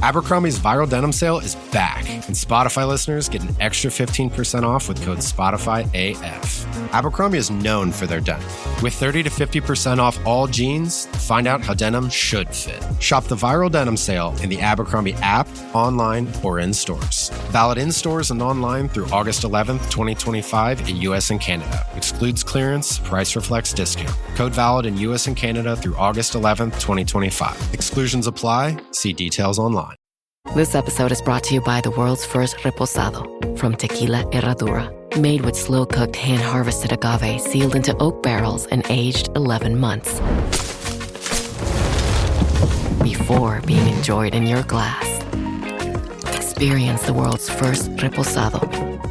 Abercrombie's Viral Denim Sale is back, and Spotify listeners get an extra 15% off with code SpotifyAF. Abercrombie is known for their denim. With 30 to 50% off all jeans, find out how denim should fit. Shop the Viral Denim Sale in the Abercrombie app, online, or in stores. Valid in stores and online through August 11th, 2025 in US and Canada. Excludes clearance, price reflects discount. Code valid in US and Canada through August 11th, 2025. Exclusions apply. See details online. This episode is brought to you by the world's first reposado from Tequila Herradura. Made with slow-cooked, hand-harvested agave sealed into oak barrels and aged 11 months. Before being enjoyed in your glass. Experience the world's first reposado.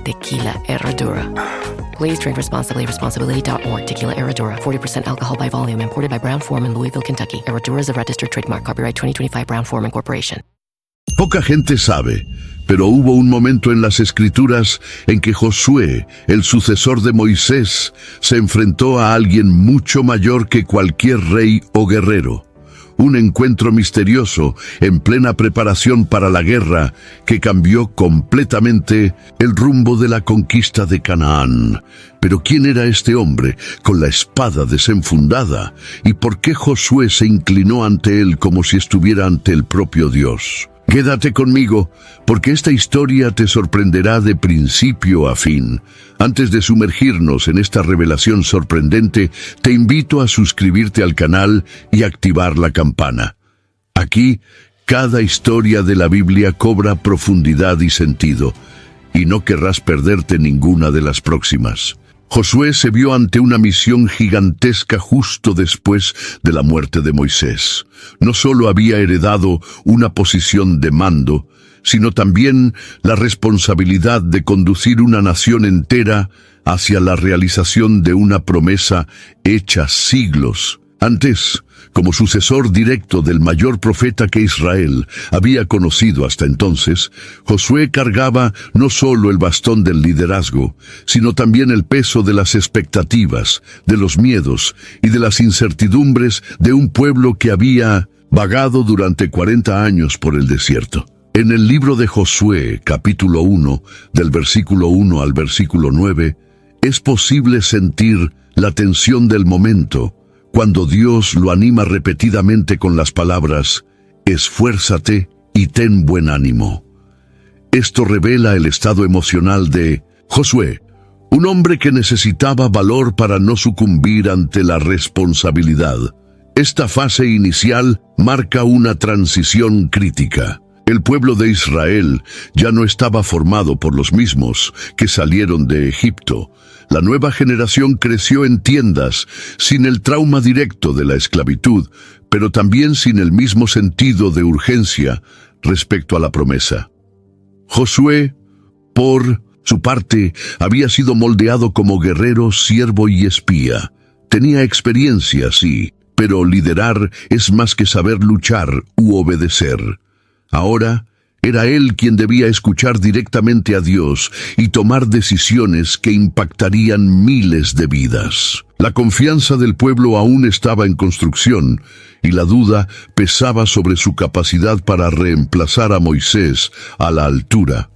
Tequila Herradura. Please drink responsibly. Responsibility.org. Tequila Herradura. 40% alcohol by volume. Imported by Brown-Forman, Louisville, Kentucky. Herradura is a registered trademark. Copyright 2025 Brown-Forman Corporation. Poca gente sabe, pero hubo un momento en las Escrituras en que Josué, el sucesor de Moisés, se enfrentó a alguien mucho mayor que cualquier rey o guerrero. Un encuentro misterioso en plena preparación para la guerra que cambió completamente el rumbo de la conquista de Canaán. Pero ¿quién era este hombre con la espada desenfundada? ¿Y por qué Josué se inclinó ante él como si estuviera ante el propio Dios? Quédate conmigo, porque esta historia te sorprenderá de principio a fin. Antes de sumergirnos en esta revelación sorprendente, te invito a suscribirte al canal y activar la campana. Aquí, cada historia de la Biblia cobra profundidad y sentido, y no querrás perderte ninguna de las próximas. Josué se vio ante una misión gigantesca justo después de la muerte de Moisés. No solo había heredado una posición de mando, sino también la responsabilidad de conducir una nación entera hacia la realización de una promesa hecha siglos antes. Como sucesor directo del mayor profeta que Israel había conocido hasta entonces, Josué cargaba no solo el bastón del liderazgo, sino también el peso de las expectativas, de los miedos y de las incertidumbres de un pueblo que había vagado durante 40 años por el desierto. En el libro de Josué, capítulo 1, del versículo 1 al versículo 9, es posible sentir la tensión del momento, cuando Dios lo anima repetidamente con las palabras, esfuérzate y ten buen ánimo. Esto revela el estado emocional de Josué, un hombre que necesitaba valor para no sucumbir ante la responsabilidad. Esta fase inicial marca una transición crítica. El pueblo de Israel ya no estaba formado por los mismos que salieron de Egipto. La nueva generación creció en tiendas, sin el trauma directo de la esclavitud, pero también sin el mismo sentido de urgencia respecto a la promesa. Josué, por su parte, había sido moldeado como guerrero, siervo y espía. Tenía experiencia, sí, pero liderar es más que saber luchar u obedecer. Ahora, era él quien debía escuchar directamente a Dios y tomar decisiones que impactarían miles de vidas. La confianza del pueblo aún estaba en construcción y la duda pesaba sobre su capacidad para reemplazar a Moisés a la altura.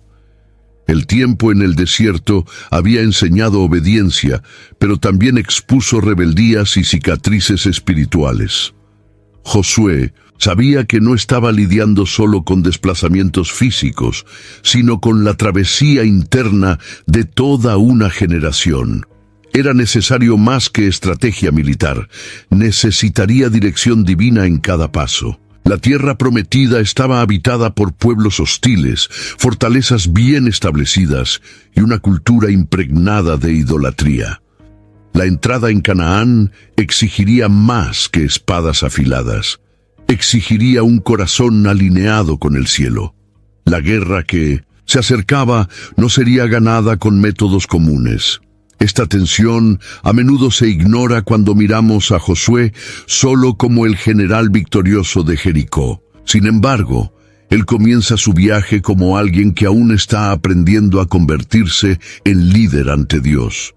El tiempo en el desierto había enseñado obediencia, pero también expuso rebeldías y cicatrices espirituales. Josué sabía que no estaba lidiando solo con desplazamientos físicos, sino con la travesía interna de toda una generación. Era necesario más que estrategia militar, necesitaría dirección divina en cada paso. La tierra prometida estaba habitada por pueblos hostiles, fortalezas bien establecidas y una cultura impregnada de idolatría. La entrada en Canaán exigiría más que espadas afiladas. Exigiría un corazón alineado con el cielo. La guerra que se acercaba no sería ganada con métodos comunes. Esta tensión a menudo se ignora cuando miramos a Josué solo como el general victorioso de Jericó. Sin embargo, él comienza su viaje como alguien que aún está aprendiendo a convertirse en líder ante Dios.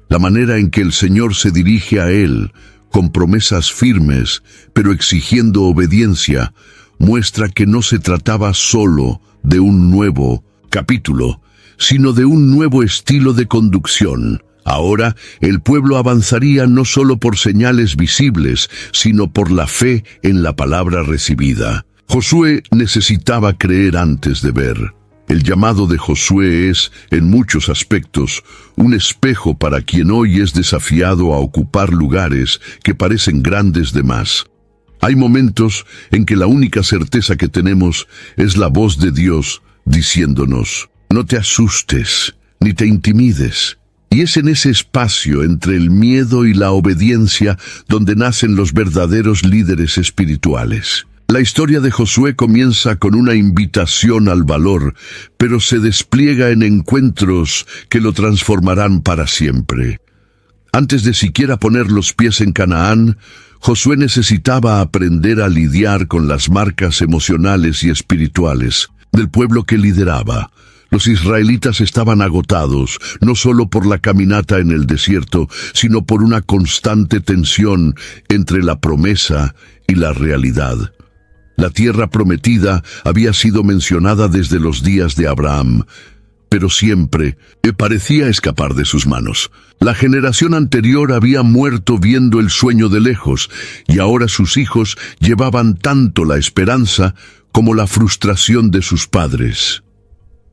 La manera en que el Señor se dirige a él, con promesas firmes, pero exigiendo obediencia, muestra que no se trataba solo de un nuevo capítulo, sino de un nuevo estilo de conducción. Ahora, el pueblo avanzaría no solo por señales visibles, sino por la fe en la palabra recibida. Josué necesitaba creer antes de ver. El llamado de Josué es, en muchos aspectos, un espejo para quien hoy es desafiado a ocupar lugares que parecen grandes de más. Hay momentos en que la única certeza que tenemos es la voz de Dios diciéndonos: no te asustes, ni te intimides. Y es en ese espacio entre el miedo y la obediencia donde nacen los verdaderos líderes espirituales. La historia de Josué comienza con una invitación al valor, pero se despliega en encuentros que lo transformarán para siempre. Antes de siquiera poner los pies en Canaán, Josué necesitaba aprender a lidiar con las marcas emocionales y espirituales del pueblo que lideraba. Los israelitas estaban agotados, no solo por la caminata en el desierto, sino por una constante tensión entre la promesa y la realidad. La tierra prometida había sido mencionada desde los días de Abraham, pero siempre parecía escapar de sus manos. La generación anterior había muerto viendo el sueño de lejos, y ahora sus hijos llevaban tanto la esperanza como la frustración de sus padres.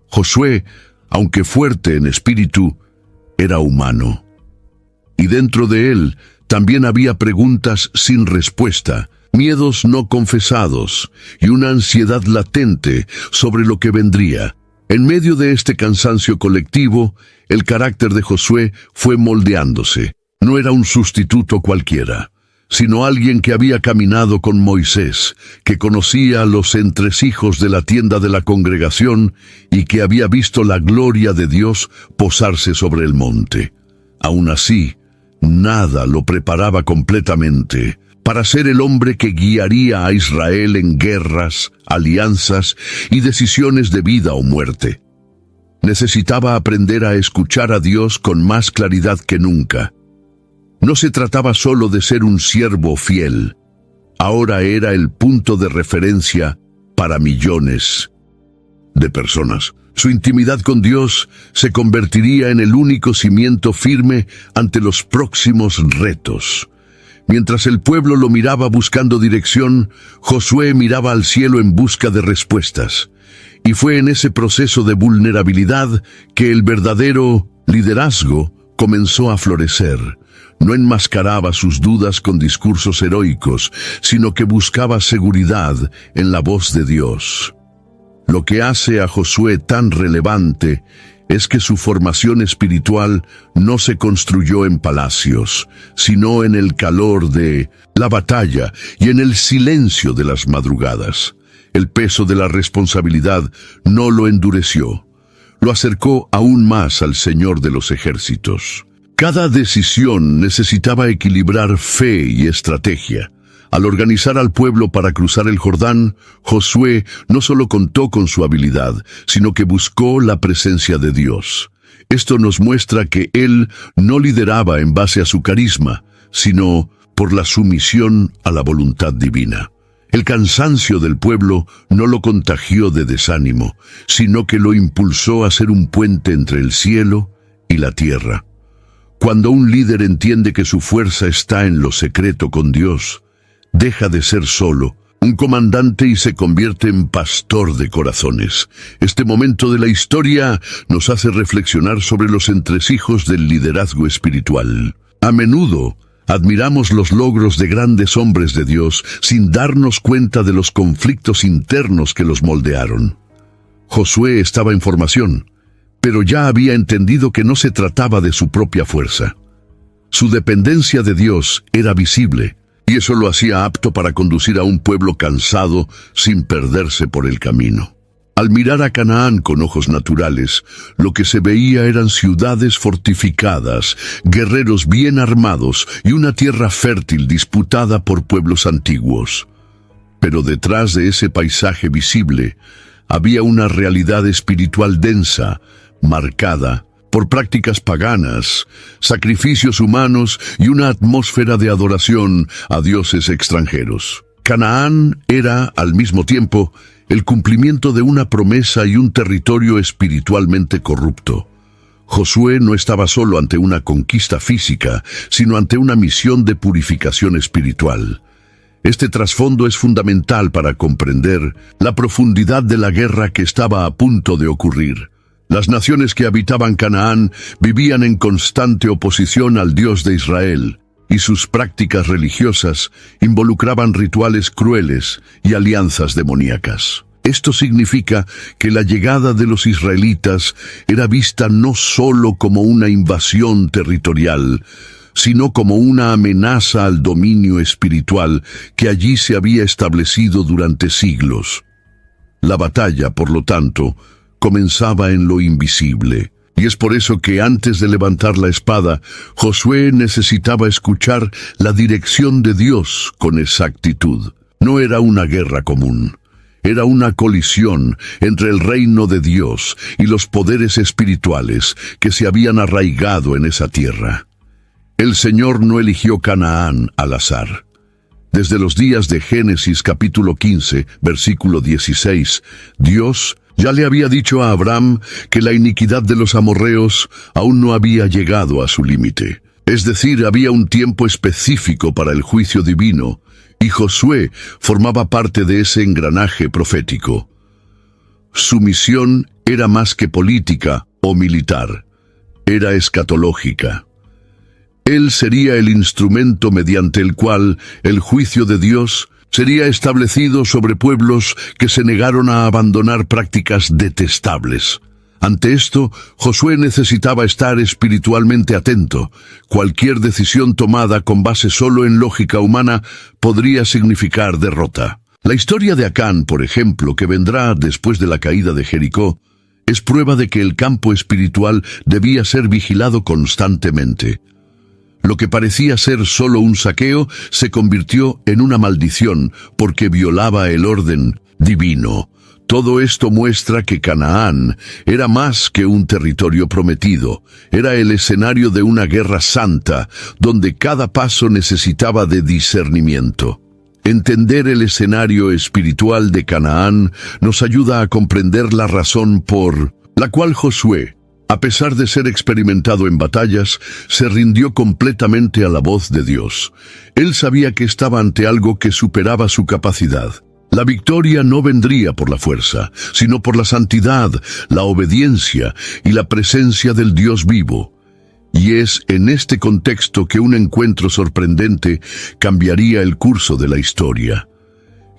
Josué, aunque fuerte en espíritu, era humano. Y dentro de él también había preguntas sin respuesta, miedos no confesados y una ansiedad latente sobre lo que vendría. En medio de este cansancio colectivo, el carácter de Josué fue moldeándose. No era un sustituto cualquiera, sino alguien que había caminado con Moisés, que conocía los entresijos de la tienda de la congregación y que había visto la gloria de Dios posarse sobre el monte. Aún así, nada lo preparaba completamente para ser el hombre que guiaría a Israel en guerras, alianzas y decisiones de vida o muerte. Necesitaba aprender a escuchar a Dios con más claridad que nunca. No se trataba solo de ser un siervo fiel. Ahora era el punto de referencia para millones de personas. Su intimidad con Dios se convertiría en el único cimiento firme ante los próximos retos. Mientras el pueblo lo miraba buscando dirección, Josué miraba al cielo en busca de respuestas. Y fue en ese proceso de vulnerabilidad que el verdadero liderazgo comenzó a florecer. No enmascaraba sus dudas con discursos heroicos, sino que buscaba seguridad en la voz de Dios. Lo que hace a Josué tan relevante es que su formación espiritual no se construyó en palacios, sino en el calor de la batalla y en el silencio de las madrugadas. El peso de la responsabilidad no lo endureció, lo acercó aún más al Señor de los ejércitos. Cada decisión necesitaba equilibrar fe y estrategia. Al organizar al pueblo para cruzar el Jordán, Josué no solo contó con su habilidad, sino que buscó la presencia de Dios. Esto nos muestra que él no lideraba en base a su carisma, sino por la sumisión a la voluntad divina. El cansancio del pueblo no lo contagió de desánimo, sino que lo impulsó a ser un puente entre el cielo y la tierra. Cuando un líder entiende que su fuerza está en lo secreto con Dios, deja de ser solo un comandante y se convierte en pastor de corazones. Este momento de la historia nos hace reflexionar sobre los entresijos del liderazgo espiritual. A menudo admiramos los logros de grandes hombres de Dios sin darnos cuenta de los conflictos internos que los moldearon. Josué estaba en formación, pero ya había entendido que no se trataba de su propia fuerza. Su dependencia de Dios era visible, y eso lo hacía apto para conducir a un pueblo cansado sin perderse por el camino. Al mirar a Canaán con ojos naturales, lo que se veía eran ciudades fortificadas, guerreros bien armados y una tierra fértil disputada por pueblos antiguos. Pero detrás de ese paisaje visible, había una realidad espiritual densa, marcada por prácticas paganas, sacrificios humanos y una atmósfera de adoración a dioses extranjeros. Canaán era, al mismo tiempo, el cumplimiento de una promesa y un territorio espiritualmente corrupto. Josué no estaba solo ante una conquista física, sino ante una misión de purificación espiritual. Este trasfondo es fundamental para comprender la profundidad de la guerra que estaba a punto de ocurrir. Las naciones que habitaban Canaán vivían en constante oposición al Dios de Israel, y sus prácticas religiosas involucraban rituales crueles y alianzas demoníacas. Esto significa que la llegada de los israelitas era vista no solo como una invasión territorial, sino como una amenaza al dominio espiritual que allí se había establecido durante siglos. La batalla, por lo tanto, comenzaba en lo invisible. Y es por eso que antes de levantar la espada, Josué necesitaba escuchar la dirección de Dios con exactitud. No era una guerra común. Era una colisión entre el reino de Dios y los poderes espirituales que se habían arraigado en esa tierra. El Señor no eligió Canaán al azar. Desde los días de Génesis capítulo 15, versículo 16, Dios ya le había dicho a Abraham que la iniquidad de los amorreos aún no había llegado a su límite. Es decir, había un tiempo específico para el juicio divino, y Josué formaba parte de ese engranaje profético. Su misión era más que política o militar, era escatológica. Él sería el instrumento mediante el cual el juicio de Dios sería establecido sobre pueblos que se negaron a abandonar prácticas detestables. Ante esto, Josué necesitaba estar espiritualmente atento. Cualquier decisión tomada con base solo en lógica humana podría significar derrota. La historia de Acán, por ejemplo, que vendrá después de la caída de Jericó, es prueba de que el campo espiritual debía ser vigilado constantemente. Lo que parecía ser solo un saqueo se convirtió en una maldición porque violaba el orden divino. Todo esto muestra que Canaán era más que un territorio prometido, era el escenario de una guerra santa, donde cada paso necesitaba de discernimiento. Entender el escenario espiritual de Canaán nos ayuda a comprender la razón por la cual Josué, a pesar de ser experimentado en batallas, se rindió completamente a la voz de Dios. Él sabía que estaba ante algo que superaba su capacidad. La victoria no vendría por la fuerza, sino por la santidad, la obediencia y la presencia del Dios vivo. Y es en este contexto que un encuentro sorprendente cambiaría el curso de la historia.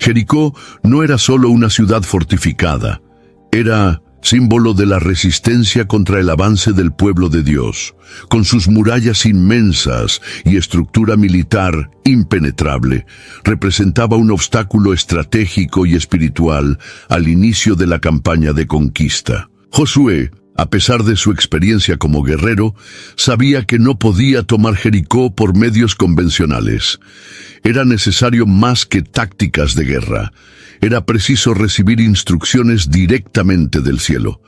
Jericó no era solo una ciudad fortificada, era símbolo de la resistencia contra el avance del pueblo de Dios. Con sus murallas inmensas y estructura militar impenetrable, representaba un obstáculo estratégico y espiritual al inicio de la campaña de conquista. Josué, a pesar de su experiencia como guerrero, sabía que no podía tomar Jericó por medios convencionales. Era necesario más que tácticas de guerra. Era preciso recibir instrucciones directamente del cielo.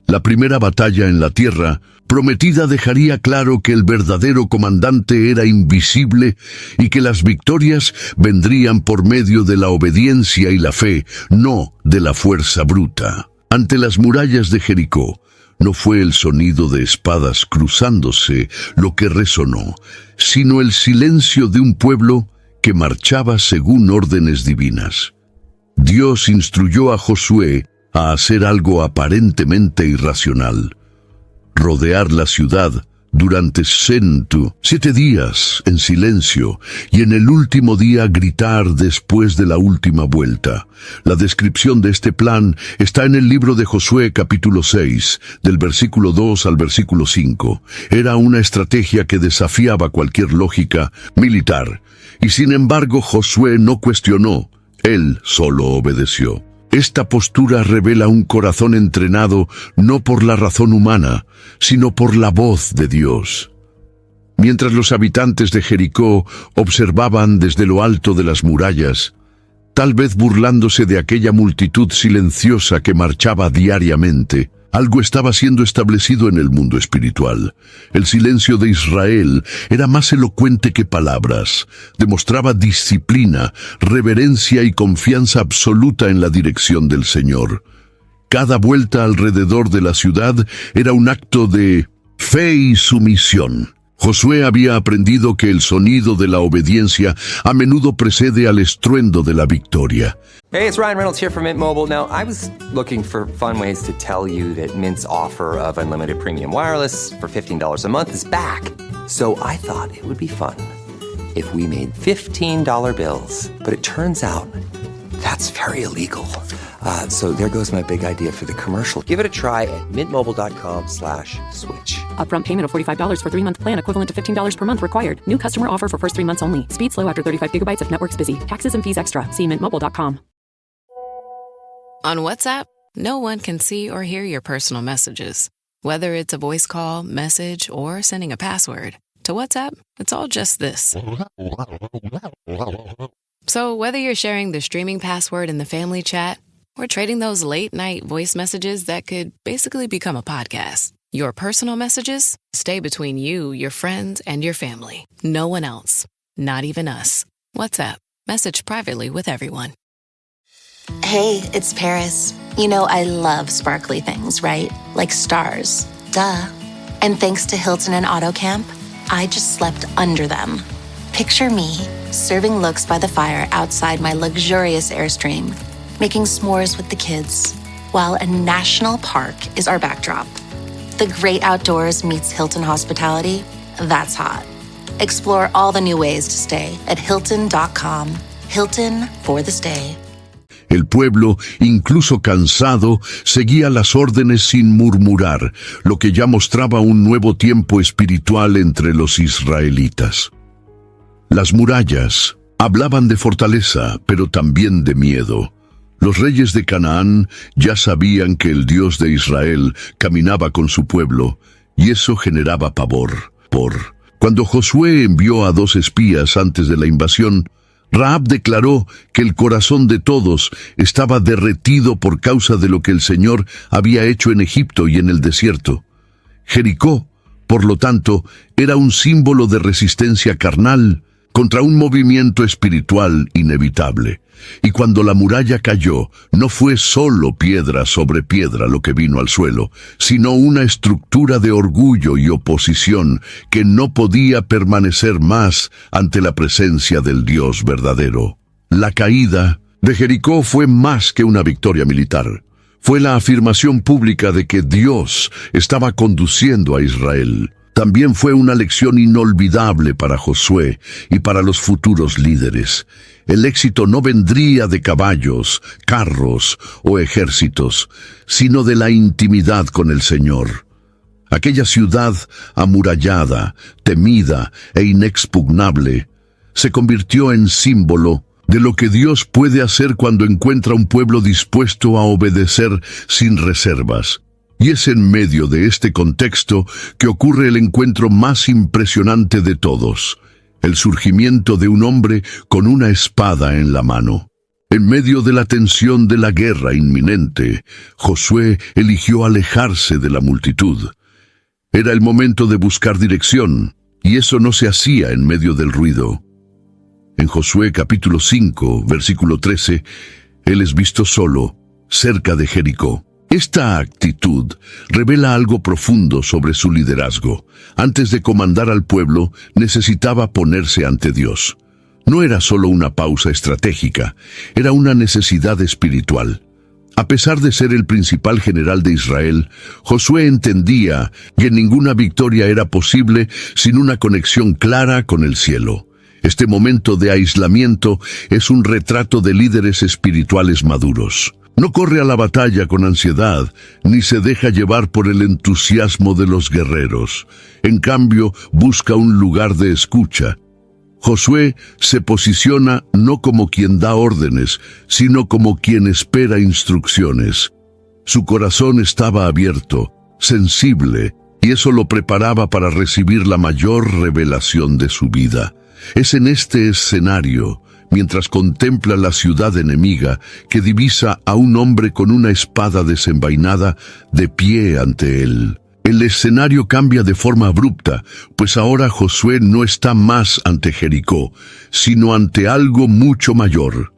La primera batalla en la tierra prometida dejaría claro que el verdadero comandante era invisible y que las victorias vendrían por medio de la obediencia y la fe, no de la fuerza bruta. Ante las murallas de Jericó, no fue el sonido de espadas cruzándose lo que resonó, sino el silencio de un pueblo que marchaba según órdenes divinas. Dios instruyó a Josué a hacer algo aparentemente irracional: rodear la ciudad durante 7 días en silencio y en el último día gritar después de la última vuelta. La descripción de este plan está en el libro de Josué capítulo 6, del versículo 2 al versículo 5. Era una estrategia que desafiaba cualquier lógica militar, y sin embargo Josué no cuestionó. Él solo obedeció. Esta postura revela un corazón entrenado no por la razón humana, sino por la voz de Dios. Mientras los habitantes de Jericó observaban desde lo alto de las murallas, tal vez burlándose de aquella multitud silenciosa que marchaba diariamente, Algo estaba siendo establecido en el mundo espiritual. El silencio de Israel era más elocuente que palabras. Demostraba disciplina, reverencia y confianza absoluta en la dirección del Señor. Cada vuelta alrededor de la ciudad era un acto de fe y sumisión. Josué había aprendido que el sonido de la obediencia a menudo precede al estruendo de la victoria. Hey, it's Ryan Reynolds here from Mint Mobile. Now, I was looking for fun ways to tell you that Mint's offer of unlimited premium wireless for $15 a month is back. So I thought it would be fun if we made $15 bills. But it turns out that's very illegal. So there goes my big idea for the commercial. Give it a try at mintmobile.com/switch. Upfront payment of $45 for 3-month plan equivalent to $15 per month required. New customer offer for first 3 months only. Speed slow after 35 gigabytes if network's busy. Taxes and fees extra. See mintmobile.com. On WhatsApp, no one can see or hear your personal messages. Whether it's a voice call, message, or sending a password. To WhatsApp, it's all just this. So whether you're sharing the streaming password in the family chat or trading those late-night voice messages that could basically become a podcast, your personal messages stay between you, your friends, and your family. No one else. Not even us. WhatsApp. Message privately with everyone. Hey, it's Paris. You know I love sparkly things, right? Like stars. Duh. And thanks to Hilton and AutoCamp, I just slept under them. Picture me, serving looks by the fire outside my luxurious Airstream, making s'mores with the kids, while a national park is our backdrop. The great outdoors meets Hilton hospitality. That's hot. Explore all the new ways to stay at Hilton.com. Hilton for the stay. El pueblo, incluso cansado, seguía las órdenes sin murmurar, lo que ya mostraba un nuevo tiempo espiritual entre los israelitas. Las murallas hablaban de fortaleza, pero también de miedo. Los reyes de Canaán ya sabían que el Dios de Israel caminaba con su pueblo, y eso generaba pavor. Cuando Josué envió a 2 espías antes de la invasión, Rahab declaró que el corazón de todos estaba derretido por causa de lo que el Señor había hecho en Egipto y en el desierto. Jericó, por lo tanto, era un símbolo de resistencia carnal contra un movimiento espiritual inevitable. Y cuando la muralla cayó, no fue solo piedra sobre piedra lo que vino al suelo, sino una estructura de orgullo y oposición que no podía permanecer más ante la presencia del Dios verdadero. La caída de Jericó fue más que una victoria militar. Fue la afirmación pública de que Dios estaba conduciendo a Israel. También fue una lección inolvidable para Josué y para los futuros líderes. El éxito no vendría de caballos, carros o ejércitos, sino de la intimidad con el Señor. Aquella ciudad amurallada, temida e inexpugnable, se convirtió en símbolo de lo que Dios puede hacer cuando encuentra un pueblo dispuesto a obedecer sin reservas. Y es en medio de este contexto que ocurre el encuentro más impresionante de todos, el surgimiento de un hombre con una espada en la mano. En medio de la tensión de la guerra inminente, Josué eligió alejarse de la multitud. Era el momento de buscar dirección, y eso no se hacía en medio del ruido. En Josué capítulo 5, versículo 13, él es visto solo, cerca de Jericó. Esta actitud revela algo profundo sobre su liderazgo. Antes de comandar al pueblo, necesitaba ponerse ante Dios. No era solo una pausa estratégica, era una necesidad espiritual. A pesar de ser el principal general de Israel, Josué entendía que ninguna victoria era posible sin una conexión clara con el cielo. Este momento de aislamiento es un retrato de líderes espirituales maduros. No corre a la batalla con ansiedad, ni se deja llevar por el entusiasmo de los guerreros. En cambio, busca un lugar de escucha. Josué se posiciona no como quien da órdenes, sino como quien espera instrucciones. Su corazón estaba abierto, sensible, y eso lo preparaba para recibir la mayor revelación de su vida. Es en este escenario, mientras contempla la ciudad enemiga que divisa a un hombre con una espada desenvainada de pie ante él. El escenario cambia de forma abrupta, pues ahora Josué no está más ante Jericó, sino ante algo mucho mayor.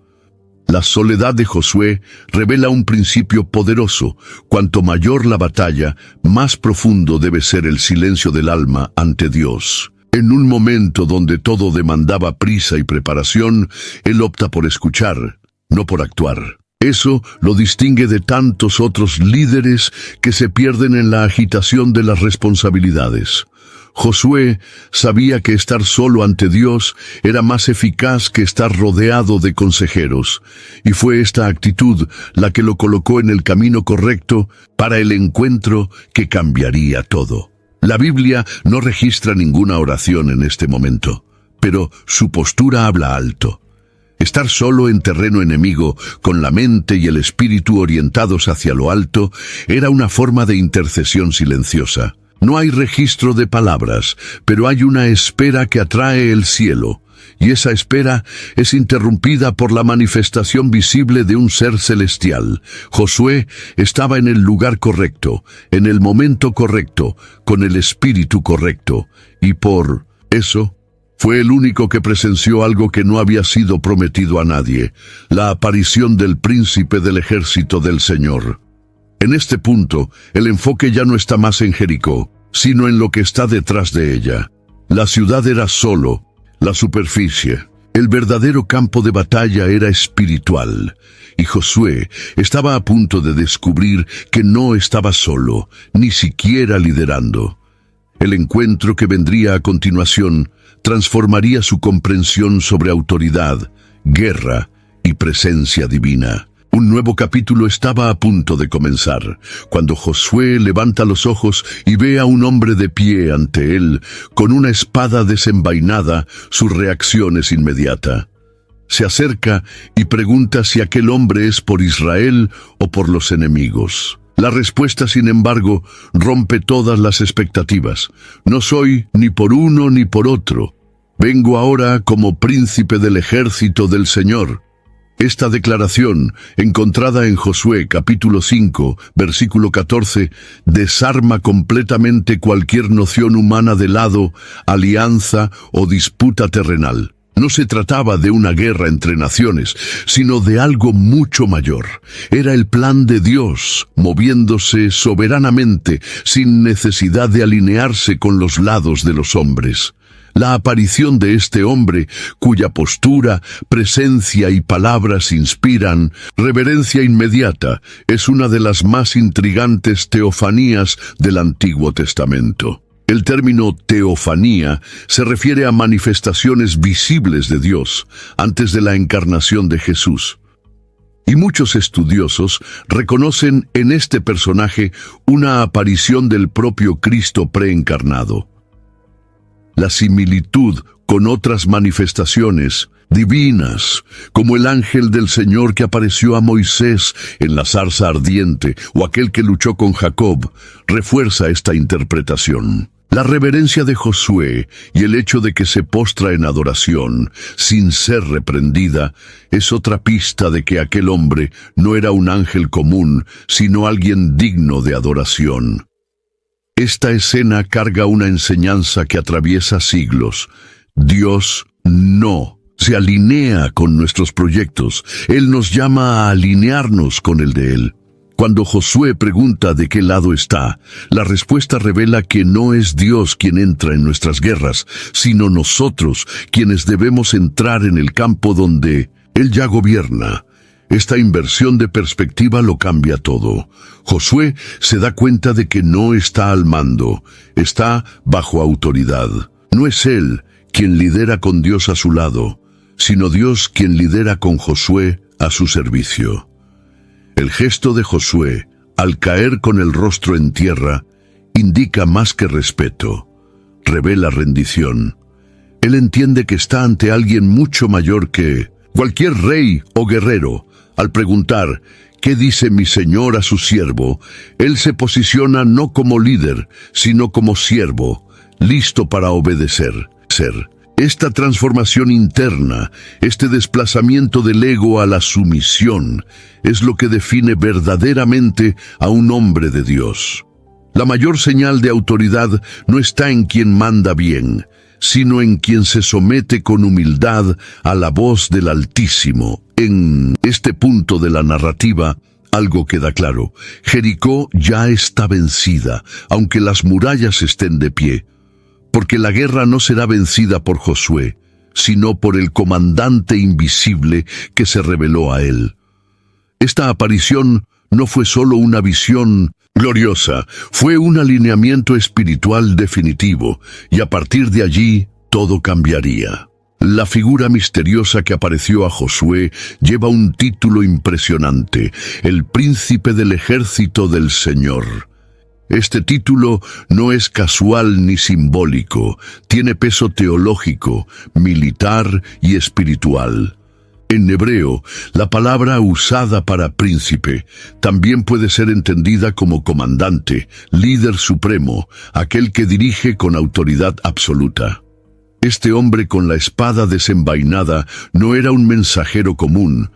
La soledad de Josué revela un principio poderoso. Cuanto mayor la batalla, más profundo debe ser el silencio del alma ante Dios. En un momento donde todo demandaba prisa y preparación, él opta por escuchar, no por actuar. Eso lo distingue de tantos otros líderes que se pierden en la agitación de las responsabilidades. Josué sabía que estar solo ante Dios era más eficaz que estar rodeado de consejeros, y fue esta actitud la que lo colocó en el camino correcto para el encuentro que cambiaría todo. La Biblia no registra ninguna oración en este momento, pero su postura habla alto. Estar solo en terreno enemigo, con la mente y el espíritu orientados hacia lo alto, era una forma de intercesión silenciosa. No hay registro de palabras, pero hay una espera que atrae el cielo, y esa espera es interrumpida por la manifestación visible de un ser celestial. Josué estaba en el lugar correcto, en el momento correcto, con el espíritu correcto, y por eso fue el único que presenció algo que no había sido prometido a nadie, la aparición del príncipe del ejército del Señor. En este punto, el enfoque ya no está más en Jericó, sino en lo que está detrás de ella. La ciudad era solo la superficie. El verdadero campo de batalla era espiritual, y Josué estaba a punto de descubrir que no estaba solo, ni siquiera liderando. El encuentro que vendría a continuación transformaría su comprensión sobre autoridad, guerra y presencia divina. Un nuevo capítulo estaba a punto de comenzar, cuando Josué levanta los ojos y ve a un hombre de pie ante él, con una espada desenvainada. Su reacción es inmediata. Se acerca y pregunta si aquel hombre es por Israel o por los enemigos. La respuesta, sin embargo, rompe todas las expectativas. No soy ni por uno ni por otro. Vengo ahora como príncipe del ejército del Señor. Esta declaración, encontrada en Josué capítulo 5, versículo 14, desarma completamente cualquier noción humana de lado, alianza o disputa terrenal. No se trataba de una guerra entre naciones, sino de algo mucho mayor. Era el plan de Dios, moviéndose soberanamente, sin necesidad de alinearse con los lados de los hombres. La aparición de este hombre, cuya postura, presencia y palabras inspiran reverencia inmediata, es una de las más intrigantes teofanías del Antiguo Testamento. El término teofanía se refiere a manifestaciones visibles de Dios antes de la encarnación de Jesús. Y muchos estudiosos reconocen en este personaje una aparición del propio Cristo preencarnado. La similitud con otras manifestaciones divinas, como el ángel del Señor que apareció a Moisés en la zarza ardiente o aquel que luchó con Jacob, refuerza esta interpretación. La reverencia de Josué y el hecho de que se postra en adoración, sin ser reprendida, es otra pista de que aquel hombre no era un ángel común, sino alguien digno de adoración. Esta escena carga una enseñanza que atraviesa siglos. Dios no se alinea con nuestros proyectos. Él nos llama a alinearnos con el de Él. Cuando Josué pregunta de qué lado está, la respuesta revela que no es Dios quien entra en nuestras guerras, sino nosotros quienes debemos entrar en el campo donde Él ya gobierna. Esta inversión de perspectiva lo cambia todo. Josué se da cuenta de que no está al mando, está bajo autoridad. No es él quien lidera con Dios a su lado, sino Dios quien lidera con Josué a su servicio. El gesto de Josué, al caer con el rostro en tierra, indica más que respeto, revela rendición. Él entiende que está ante alguien mucho mayor que cualquier rey o guerrero. Al preguntar, ¿qué dice mi señor a su siervo?, él se posiciona no como líder, sino como siervo, listo para obedecer. Esta transformación interna, este desplazamiento del ego a la sumisión, es lo que define verdaderamente a un hombre de Dios. La mayor señal de autoridad no está en quien manda bien, sino en quien se somete con humildad a la voz del Altísimo. En este punto de la narrativa, algo queda claro: Jericó ya está vencida, aunque las murallas estén de pie, porque la guerra no será vencida por Josué, sino por el comandante invisible que se reveló a él. Esta aparición no fue solo una visión gloriosa, fue un alineamiento espiritual definitivo, y a partir de allí todo cambiaría. La figura misteriosa que apareció a Josué lleva un título impresionante: el príncipe del ejército del Señor. Este título no es casual ni simbólico, tiene peso teológico, militar y espiritual. En hebreo, la palabra usada para príncipe también puede ser entendida como comandante, líder supremo, aquel que dirige con autoridad absoluta. Este hombre con la espada desenvainada no era un mensajero común,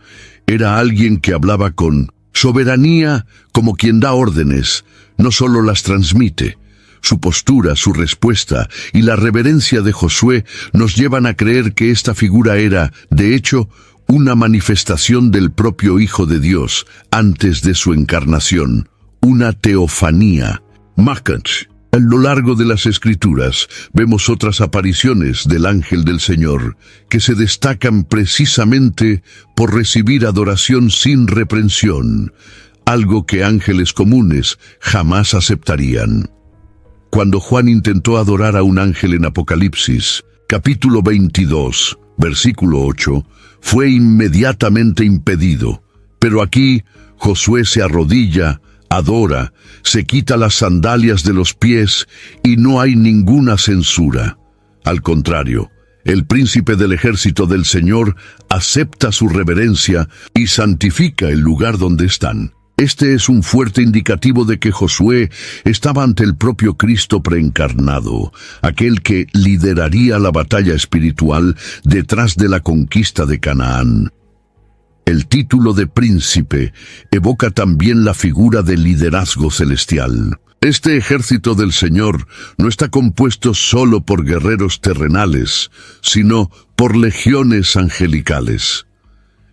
era alguien que hablaba con soberanía, como quien da órdenes, no solo las transmite. Su postura, su respuesta y la reverencia de Josué nos llevan a creer que esta figura era, de hecho, una manifestación del propio Hijo de Dios antes de su encarnación, una teofanía. Makach. A lo largo de las Escrituras vemos otras apariciones del ángel del Señor que se destacan precisamente por recibir adoración sin reprensión, algo que ángeles comunes jamás aceptarían. Cuando Juan intentó adorar a un ángel en Apocalipsis, capítulo 22, versículo 8, fue inmediatamente impedido. Pero aquí Josué se arrodilla, adora, se quita las sandalias de los pies y no hay ninguna censura. Al contrario, el príncipe del ejército del Señor acepta su reverencia y santifica el lugar donde están. Este es un fuerte indicativo de que Josué estaba ante el propio Cristo preencarnado, aquel que lideraría la batalla espiritual detrás de la conquista de Canaán. El título de príncipe evoca también la figura de liderazgo celestial. Este ejército del Señor no está compuesto solo por guerreros terrenales, sino por legiones angelicales.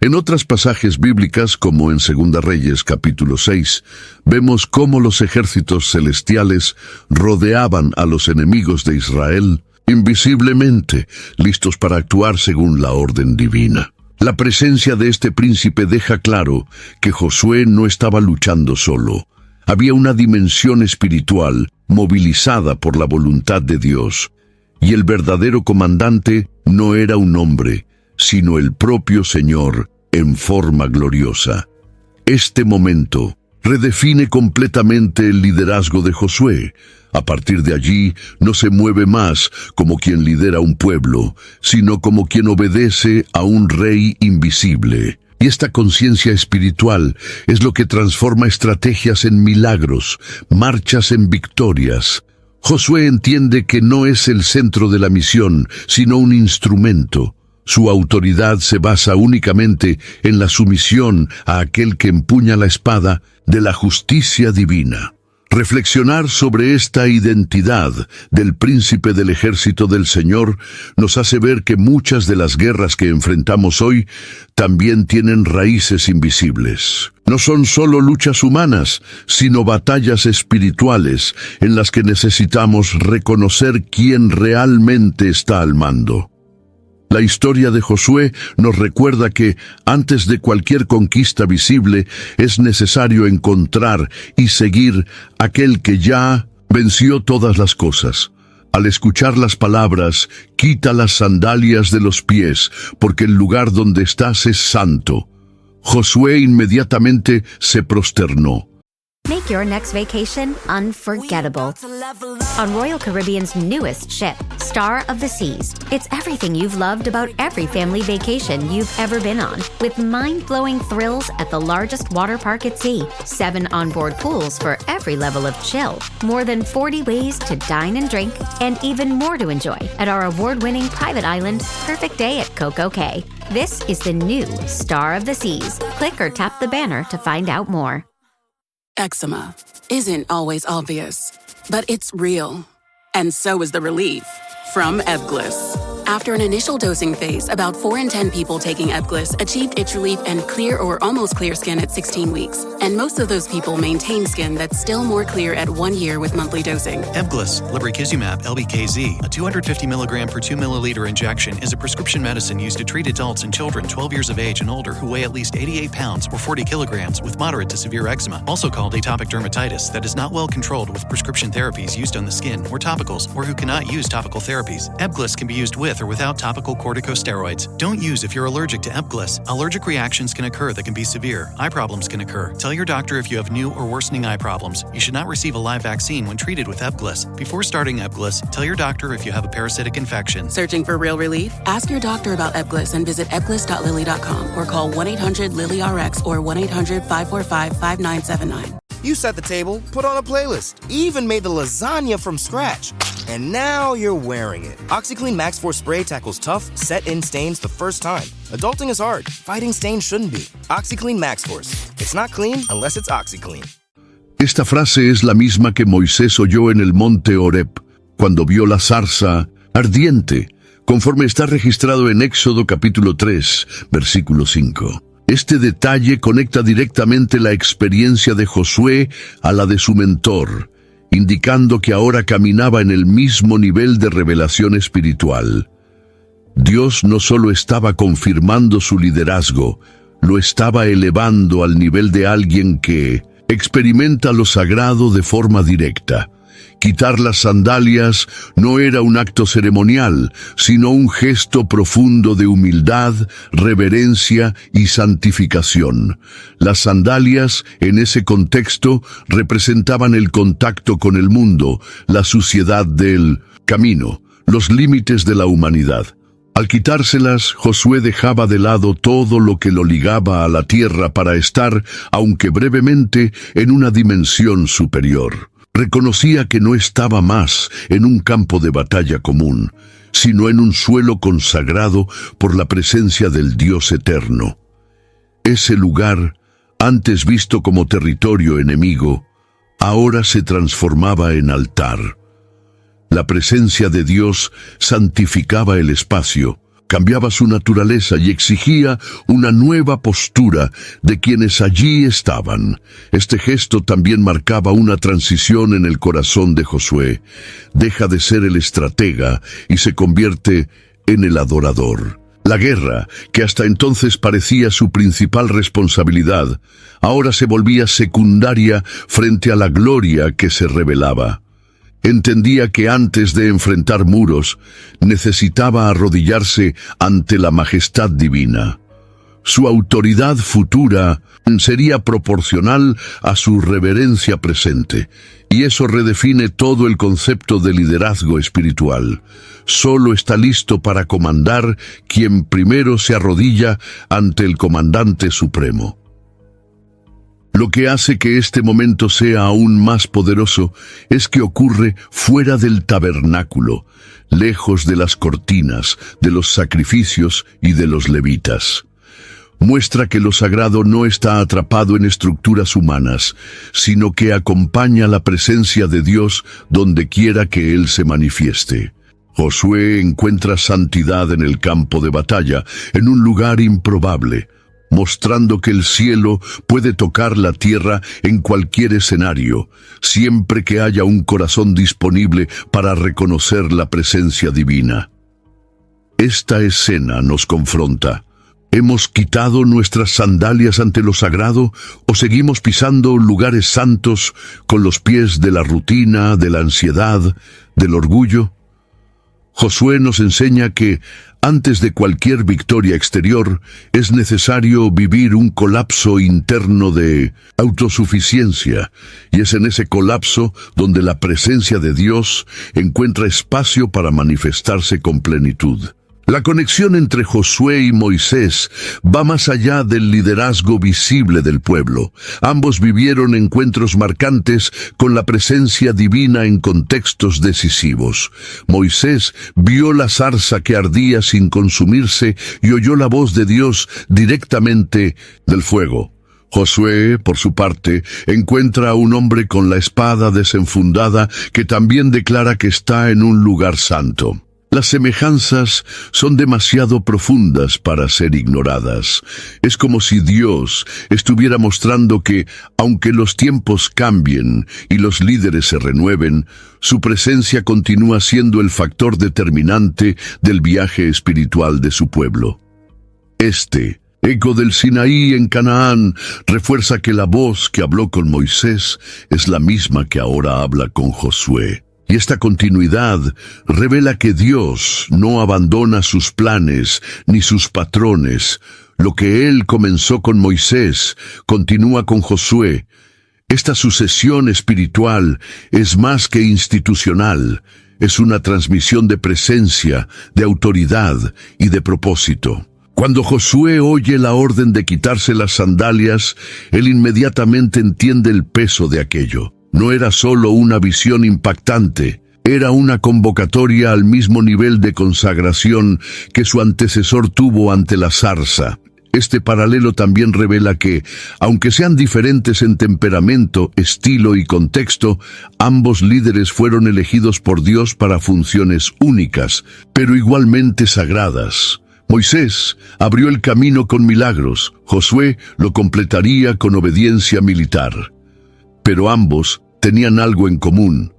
En otros pasajes bíblicas, como en 2 Reyes capítulo 6, vemos cómo los ejércitos celestiales rodeaban a los enemigos de Israel invisiblemente, listos para actuar según la orden divina. La presencia de este príncipe deja claro que Josué no estaba luchando solo. Había una dimensión espiritual movilizada por la voluntad de Dios, y el verdadero comandante no era un hombre, sino el propio Señor en forma gloriosa. Este momento redefine completamente el liderazgo de Josué. A partir de allí, no se mueve más como quien lidera un pueblo, sino como quien obedece a un rey invisible. Y esta conciencia espiritual es lo que transforma estrategias en milagros, marchas en victorias. Josué entiende que no es el centro de la misión, sino un instrumento. Su autoridad se basa únicamente en la sumisión a aquel que empuña la espada de la justicia divina. Reflexionar sobre esta identidad del príncipe del ejército del Señor nos hace ver que muchas de las guerras que enfrentamos hoy también tienen raíces invisibles. No son solo luchas humanas, sino batallas espirituales en las que necesitamos reconocer quién realmente está al mando. La historia de Josué nos recuerda que, antes de cualquier conquista visible, es necesario encontrar y seguir aquel que ya venció todas las cosas. Al escuchar las palabras, quita las sandalias de los pies, porque el lugar donde estás es santo, Josué inmediatamente se prosternó. Make your next vacation unforgettable on Royal Caribbean's newest ship, Star of the Seas. It's everything you've loved about every family vacation you've ever been on, with mind-blowing thrills at the largest water park at sea, 7 onboard pools for every level of chill, more than 40 ways to dine and drink, and even more to enjoy at our award-winning private island, Perfect Day at Coco Cay. This is the new Star of the Seas. Click or tap the banner to find out more. Eczema isn't always obvious, but it's real. And so is the relief from Ebglyss. After an initial dosing phase, about 4 in 10 people taking Ebglyss achieved itch relief and clear or almost clear skin at 16 weeks. And most of those people maintain skin that's still more clear at 1 year with monthly dosing. Ebglyss, lebrikizumab, LBKZ, a 250 milligram per 2 milliliter injection, is a prescription medicine used to treat adults and children 12 years of age and older who weigh at least 88 pounds or 40 kilograms with moderate to severe eczema, also called atopic dermatitis, that is not well controlled with prescription therapies used on the skin or topicals, or who cannot use topical therapies. Ebglyss can be used with or without topical corticosteroids. Don't use if you're allergic to Ebglyss. Allergic reactions can occur that can be severe. Eye problems can occur. Tell your doctor if you have new or worsening eye problems. You should not receive a live vaccine when treated with Ebglyss. Before starting Ebglyss, tell your doctor if you have a parasitic infection. Searching for real relief? Ask your doctor about Ebglyss and visit ebglyss.lilly.com or call 1-800-LILY-RX or 1-800-545-5979. You set the table, put on a playlist, even made the lasagna from scratch. And now you're wearing it. OxyClean Max Force Spray tackles tough, set-in stains the first time. Adulting is hard. Fighting stains shouldn't be. OxyClean Max Force. It's not clean unless it's OxyClean. Esta frase es la misma que Moisés oyó en el monte Horeb, cuando vio la zarza ardiente, conforme está registrado en Éxodo capítulo 3, versículo 5. Este detalle conecta directamente la experiencia de Josué a la de su mentor, indicando que ahora caminaba en el mismo nivel de revelación espiritual. Dios no solo estaba confirmando su liderazgo, lo estaba elevando al nivel de alguien que experimenta lo sagrado de forma directa. Quitar las sandalias no era un acto ceremonial, sino un gesto profundo de humildad, reverencia y santificación. Las sandalias, en ese contexto, representaban el contacto con el mundo, la suciedad del camino, los límites de la humanidad. Al quitárselas, Josué dejaba de lado todo lo que lo ligaba a la tierra para estar, aunque brevemente, en una dimensión superior. Reconocía que no estaba más en un campo de batalla común, sino en un suelo consagrado por la presencia del Dios eterno. Ese lugar, antes visto como territorio enemigo, ahora se transformaba en altar. La presencia de Dios santificaba el espacio, cambiaba su naturaleza y exigía una nueva postura de quienes allí estaban. Este gesto también marcaba una transición en el corazón de Josué. Deja de ser el estratega y se convierte en el adorador. La guerra, que hasta entonces parecía su principal responsabilidad, ahora se volvía secundaria frente a la gloria que se revelaba. Entendía que antes de enfrentar muros, necesitaba arrodillarse ante la majestad divina. Su autoridad futura sería proporcional a su reverencia presente, y eso redefine todo el concepto de liderazgo espiritual. Solo está listo para comandar quien primero se arrodilla ante el comandante supremo. Lo que hace que este momento sea aún más poderoso es que ocurre fuera del tabernáculo, lejos de las cortinas, de los sacrificios y de los levitas. Muestra que lo sagrado no está atrapado en estructuras humanas, sino que acompaña la presencia de Dios donde quiera que Él se manifieste. Josué encuentra santidad en el campo de batalla, en un lugar improbable, mostrando que el cielo puede tocar la tierra en cualquier escenario, siempre que haya un corazón disponible para reconocer la presencia divina. Esta escena nos confronta. ¿Hemos quitado nuestras sandalias ante lo sagrado o seguimos pisando lugares santos con los pies de la rutina, de la ansiedad, del orgullo? Josué nos enseña que, Antes de cualquier victoria exterior, es necesario vivir un colapso interno de autosuficiencia, y es en ese colapso donde la presencia de Dios encuentra espacio para manifestarse con plenitud. La conexión entre Josué y Moisés va más allá del liderazgo visible del pueblo. Ambos vivieron encuentros marcantes con la presencia divina en contextos decisivos. Moisés vio la zarza que ardía sin consumirse y oyó la voz de Dios directamente del fuego. Josué, por su parte, encuentra a un hombre con la espada desenfundada que también declara que está en un lugar santo. Las semejanzas son demasiado profundas para ser ignoradas. Es como si Dios estuviera mostrando que, aunque los tiempos cambien y los líderes se renueven, su presencia continúa siendo el factor determinante del viaje espiritual de su pueblo. Este eco del Sinaí en Canaán refuerza que la voz que habló con Moisés es la misma que ahora habla con Josué. Y esta continuidad revela que Dios no abandona sus planes ni sus patrones. Lo que Él comenzó con Moisés continúa con Josué. Esta sucesión espiritual es más que institucional. Es una transmisión de presencia, de autoridad y de propósito. Cuando Josué oye la orden de quitarse las sandalias, él inmediatamente entiende el peso de aquello. No era solo una visión impactante, era una convocatoria al mismo nivel de consagración que su antecesor tuvo ante la zarza. Este paralelo también revela que, aunque sean diferentes en temperamento, estilo y contexto, ambos líderes fueron elegidos por Dios para funciones únicas, pero igualmente sagradas. Moisés abrió el camino con milagros, Josué lo completaría con obediencia militar. Pero ambos tenían algo en común.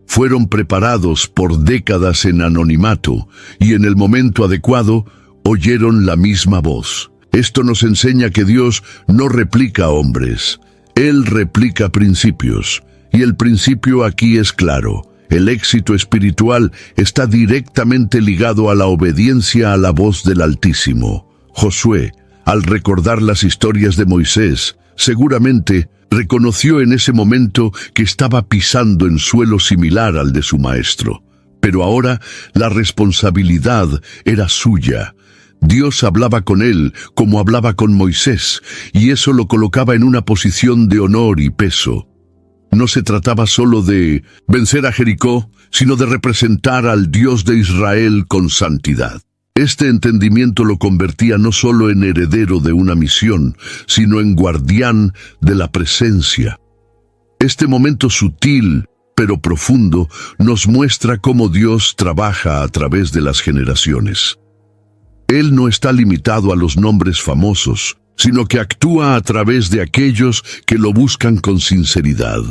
Fueron preparados por décadas en anonimato y en el momento adecuado oyeron la misma voz. Esto nos enseña que Dios no replica hombres. Él replica principios. Y el principio aquí es claro. El éxito espiritual está directamente ligado a la obediencia a la voz del Altísimo. Josué, al recordar las historias de Moisés, seguramente reconoció en ese momento que estaba pisando en suelo similar al de su maestro. Pero ahora la responsabilidad era suya. Dios hablaba con él como hablaba con Moisés, y eso lo colocaba en una posición de honor y peso. No se trataba solo de vencer a Jericó, sino de representar al Dios de Israel con santidad. Este entendimiento lo convertía no solo en heredero de una misión, sino en guardián de la presencia. Este momento sutil, pero profundo, nos muestra cómo Dios trabaja a través de las generaciones. Él no está limitado a los nombres famosos, sino que actúa a través de aquellos que lo buscan con sinceridad.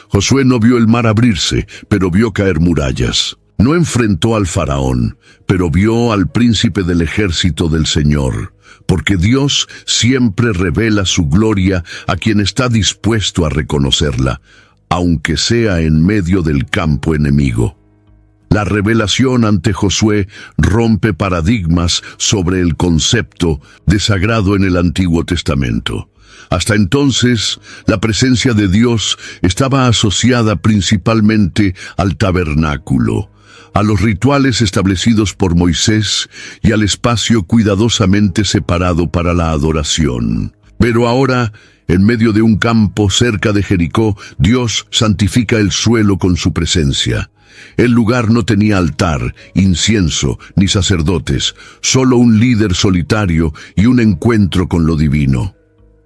Josué no vio el mar abrirse, pero vio caer murallas. No enfrentó al faraón, pero vio al príncipe del ejército del Señor, porque Dios siempre revela su gloria a quien está dispuesto a reconocerla, aunque sea en medio del campo enemigo. La revelación ante Josué rompe paradigmas sobre el concepto de sagrado en el Antiguo Testamento. Hasta entonces, la presencia de Dios estaba asociada principalmente al tabernáculo, a los rituales establecidos por Moisés y al espacio cuidadosamente separado para la adoración. Pero ahora, en medio de un campo cerca de Jericó, Dios santifica el suelo con su presencia. El lugar no tenía altar, incienso, ni sacerdotes, solo un líder solitario y un encuentro con lo divino.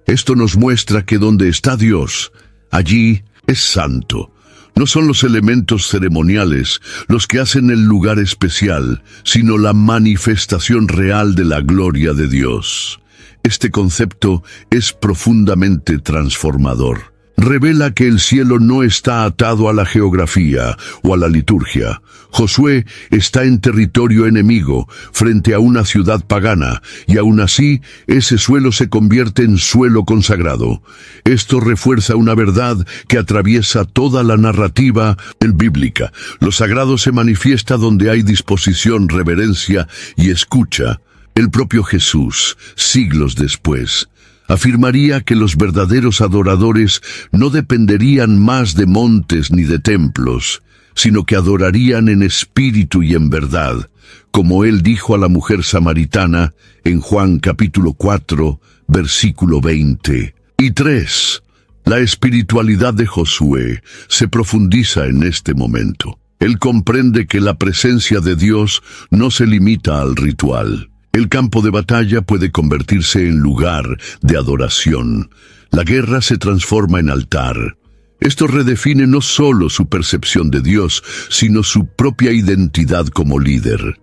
Esto nos muestra que donde está Dios, allí es santo. No son los elementos ceremoniales los que hacen el lugar especial, sino la manifestación real de la gloria de Dios. Este concepto es profundamente transformador. revela que el cielo no está atado a la geografía o a la liturgia. Josué está en territorio enemigo, frente a una ciudad pagana, y aún así, ese suelo se convierte en suelo consagrado. Esto refuerza una verdad que atraviesa toda la narrativa bíblica. Lo sagrado se manifiesta donde hay disposición, reverencia y escucha. El propio Jesús, siglos después, afirmaría que los verdaderos adoradores no dependerían más de montes ni de templos, sino que adorarían en espíritu y en verdad, como él dijo a la mujer samaritana en Juan capítulo 4, versículo 20. Y 3. La espiritualidad de Josué se profundiza en este momento. Él comprende que la presencia de Dios no se limita al ritual. El campo de batalla puede convertirse en lugar de adoración. La guerra se transforma en altar. Esto redefine no solo su percepción de Dios, sino su propia identidad como líder.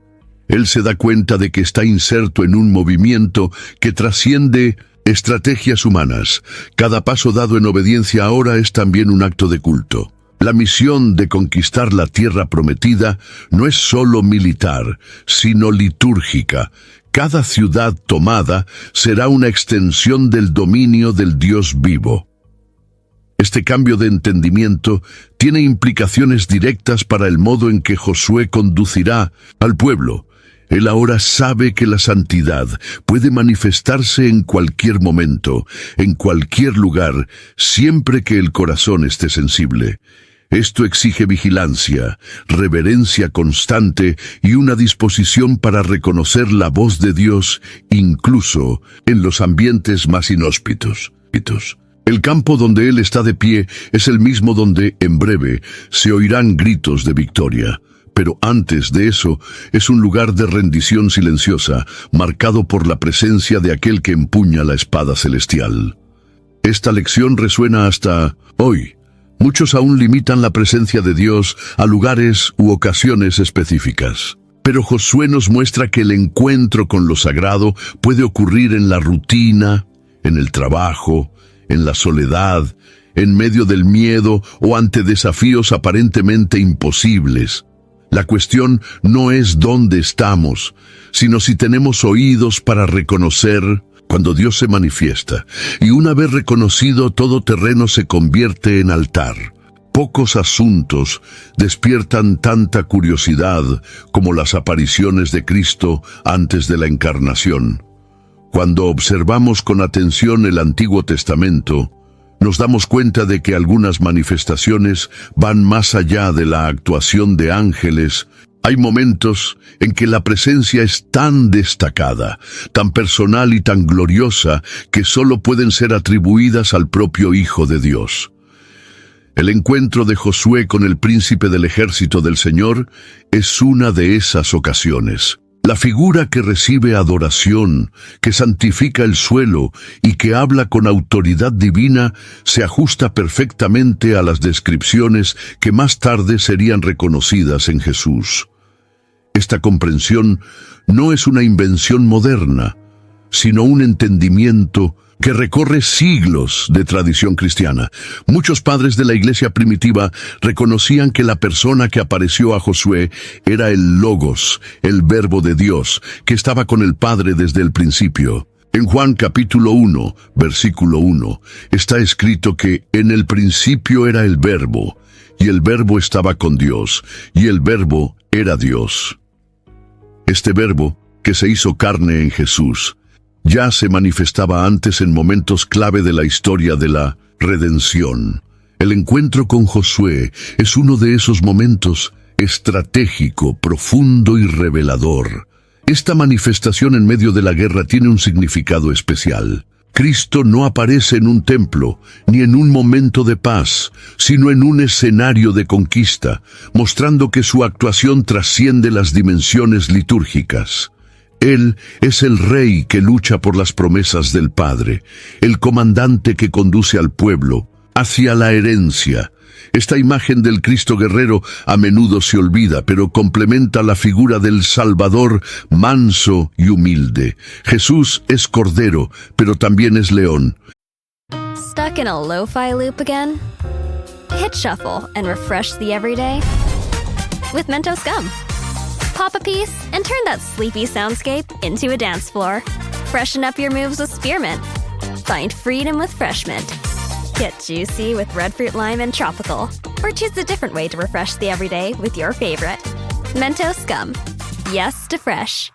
Él se da cuenta de que está inserto en un movimiento que trasciende estrategias humanas. Cada paso dado en obediencia ahora es también un acto de culto. La misión de conquistar la tierra prometida no es solo militar, sino litúrgica. Cada ciudad tomada será una extensión del dominio del Dios vivo. Este cambio de entendimiento tiene implicaciones directas para el modo en que Josué conducirá al pueblo. Él ahora sabe que la santidad puede manifestarse en cualquier momento, en cualquier lugar, siempre que el corazón esté sensible. Esto exige vigilancia, reverencia constante y una disposición para reconocer la voz de Dios, incluso en los ambientes más inhóspitos. El campo donde él está de pie es el mismo donde, en breve, se oirán gritos de victoria. Pero antes de eso, es un lugar de rendición silenciosa, marcado por la presencia de aquel que empuña la espada celestial. Esta lección resuena hasta hoy. Muchos aún limitan la presencia de Dios a lugares u ocasiones específicas. Pero Josué nos muestra que el encuentro con lo sagrado puede ocurrir en la rutina, en el trabajo, en la soledad, en medio del miedo o ante desafíos aparentemente imposibles. La cuestión no es dónde estamos, sino si tenemos oídos para reconocer cuando Dios se manifiesta. Y una vez reconocido, todo terreno se convierte en altar. Pocos asuntos despiertan tanta curiosidad como las apariciones de Cristo antes de la encarnación. Cuando observamos con atención el Antiguo Testamento, nos damos cuenta de que algunas manifestaciones van más allá de la actuación de ángeles. Hay momentos en que la presencia es tan destacada, tan personal y tan gloriosa que solo pueden ser atribuidas al propio Hijo de Dios. El encuentro de Josué con el príncipe del ejército del Señor es una de esas ocasiones. La figura que recibe adoración, que santifica el suelo y que habla con autoridad divina se ajusta perfectamente a las descripciones que más tarde serían reconocidas en Jesús. Esta comprensión no es una invención moderna, sino un entendimiento que recorre siglos de tradición cristiana. Muchos padres de la iglesia primitiva reconocían que la persona que apareció a Josué era el Logos, el Verbo de Dios, que estaba con el Padre desde el principio. En Juan capítulo 1, versículo 1, está escrito que en el principio era el Verbo, y el Verbo estaba con Dios, y el Verbo era Dios. Este Verbo, que se hizo carne en Jesús, ya se manifestaba antes en momentos clave de la historia de la redención. El encuentro con Josué es uno de esos momentos estratégico, profundo y revelador. Esta manifestación en medio de la guerra tiene un significado especial. Cristo no aparece en un templo, ni en un momento de paz, sino en un escenario de conquista, mostrando que su actuación trasciende las dimensiones litúrgicas. Él es el rey que lucha por las promesas del Padre, el comandante que conduce al pueblo hacia la herencia. Esta imagen del Cristo guerrero a menudo se olvida, pero complementa la figura del Salvador manso y humilde. Jesús es cordero, pero también es león. Stuck in a lo-fi loop again? Hit shuffle and refresh the everyday with Mentos Gum. Pop a piece and turn that sleepy soundscape into a dance floor. Freshen up your moves with spearmint. Find freedom with Fresh Mint. Get juicy with red fruit lime and tropical. Or choose a different way to refresh the everyday with your favorite. Mentos Gum. Yes to fresh.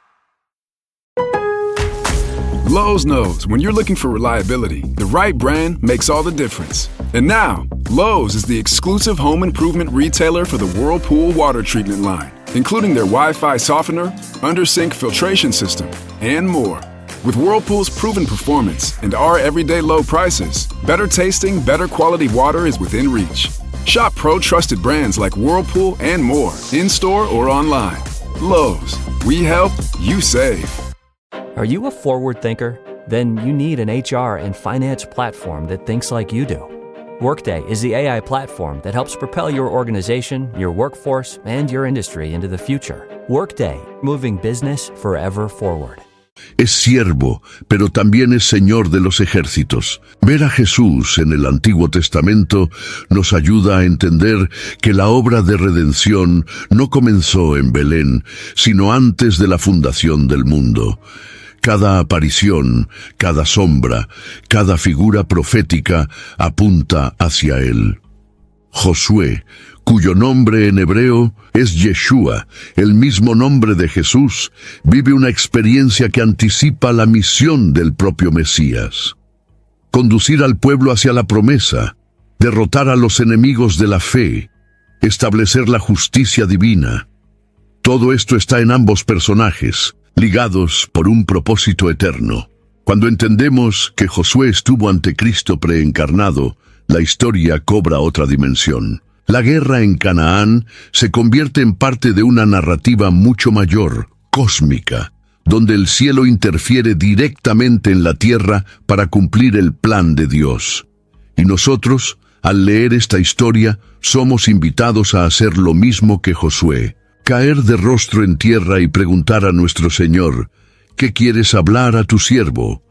Lowe's knows when you're looking for reliability, the right brand makes all the difference. And now, Lowe's is the exclusive home improvement retailer for the Whirlpool water treatment line, including their Wi-Fi softener, under-sink filtration system, and more. With Whirlpool's proven performance and our everyday low prices, better tasting, better quality water is within reach. Shop pro-trusted brands like Whirlpool and more, in-store or online. Lowe's, we help, you save. Are you a forward thinker? Then you need an HR and finance platform that thinks like you do. Workday is the AI platform that helps propel your organization, your workforce, and your industry into the future. Workday, moving business forever forward. Es siervo, pero también es Señor de los ejércitos. Ver a Jesús en el Antiguo Testamento nos ayuda a entender que la obra de redención no comenzó en Belén, sino antes de la fundación del mundo. Cada aparición, cada sombra, cada figura profética apunta hacia él. Josué, cuyo nombre en hebreo es Yeshua, el mismo nombre de Jesús, vive una experiencia que anticipa la misión del propio Mesías. Conducir al pueblo hacia la promesa, derrotar a los enemigos de la fe, establecer la justicia divina. Todo esto está en ambos personajes, ligados por un propósito eterno. Cuando entendemos que Josué estuvo ante Cristo preencarnado, la historia cobra otra dimensión. La guerra en Canaán se convierte en parte de una narrativa mucho mayor, cósmica, donde el cielo interfiere directamente en la tierra para cumplir el plan de Dios. Y nosotros, al leer esta historia, somos invitados a hacer lo mismo que Josué. Caer de rostro en tierra y preguntar a nuestro Señor, ¿qué quieres hablar a tu siervo?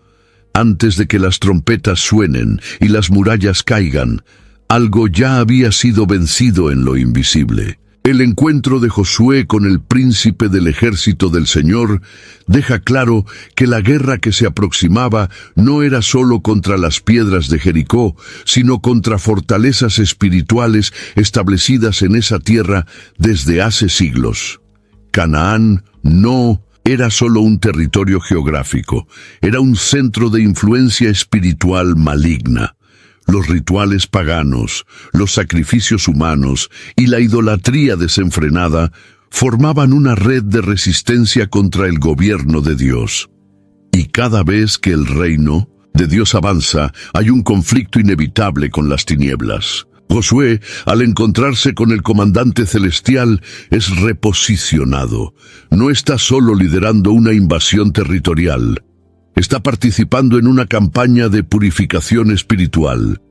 Antes de que las trompetas suenen y las murallas caigan, algo ya había sido vencido en lo invisible. El encuentro de Josué con el príncipe del ejército del Señor deja claro que la guerra que se aproximaba no era solo contra las piedras de Jericó, sino contra fortalezas espirituales establecidas en esa tierra desde hace siglos. Canaán no era solo un territorio geográfico, era un centro de influencia espiritual maligna. Los rituales paganos, los sacrificios humanos y la idolatría desenfrenada formaban una red de resistencia contra el gobierno de Dios. Y cada vez que el reino de Dios avanza, hay un conflicto inevitable con las tinieblas. Josué, al encontrarse con el comandante celestial, es reposicionado. No está solo liderando una invasión territorial. Está participando en una campaña de purificación espiritual.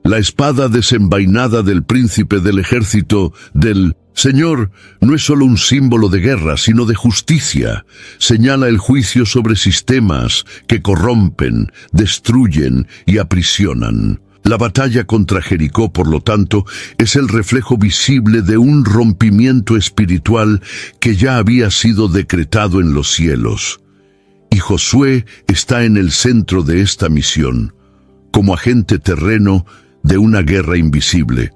La espada desenvainada del príncipe del ejército del Señor no es solo un símbolo de guerra, sino de justicia. Señala el juicio sobre sistemas que corrompen, destruyen y aprisionan. La batalla contra Jericó, por lo tanto, es el reflejo visible de un rompimiento espiritual que ya había sido decretado en los cielos. Y Josué está en el centro de esta misión, como agente terreno de una guerra invisible.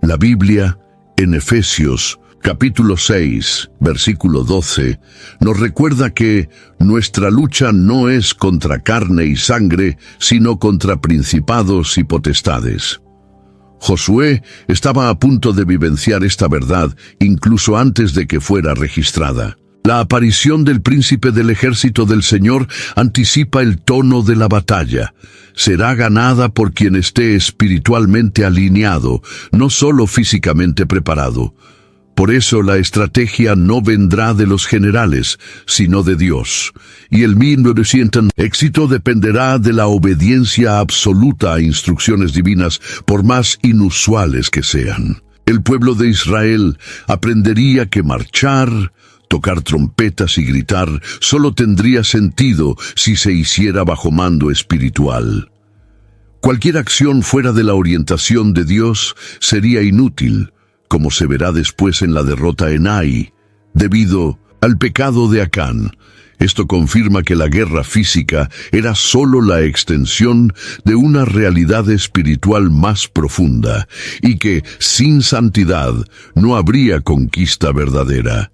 La Biblia, en Efesios, capítulo 6, versículo 12, nos recuerda que nuestra lucha no es contra carne y sangre, sino contra principados y potestades. Josué estaba a punto de vivenciar esta verdad incluso antes de que fuera registrada. La aparición del príncipe del ejército del Señor anticipa el tono de la batalla. Será ganada por quien esté espiritualmente alineado, no solo físicamente preparado. Por eso la estrategia no vendrá de los generales, sino de Dios. Y el éxito dependerá de la obediencia absoluta a instrucciones divinas, por más inusuales que sean. El pueblo de Israel aprendería que marchar, tocar trompetas y gritar solo tendría sentido si se hiciera bajo mando espiritual. Cualquier acción fuera de la orientación de Dios sería inútil, como se verá después en la derrota en Ai, debido al pecado de Acán. Esto confirma que la guerra física era solo la extensión de una realidad espiritual más profunda, y que, sin santidad, no habría conquista verdadera.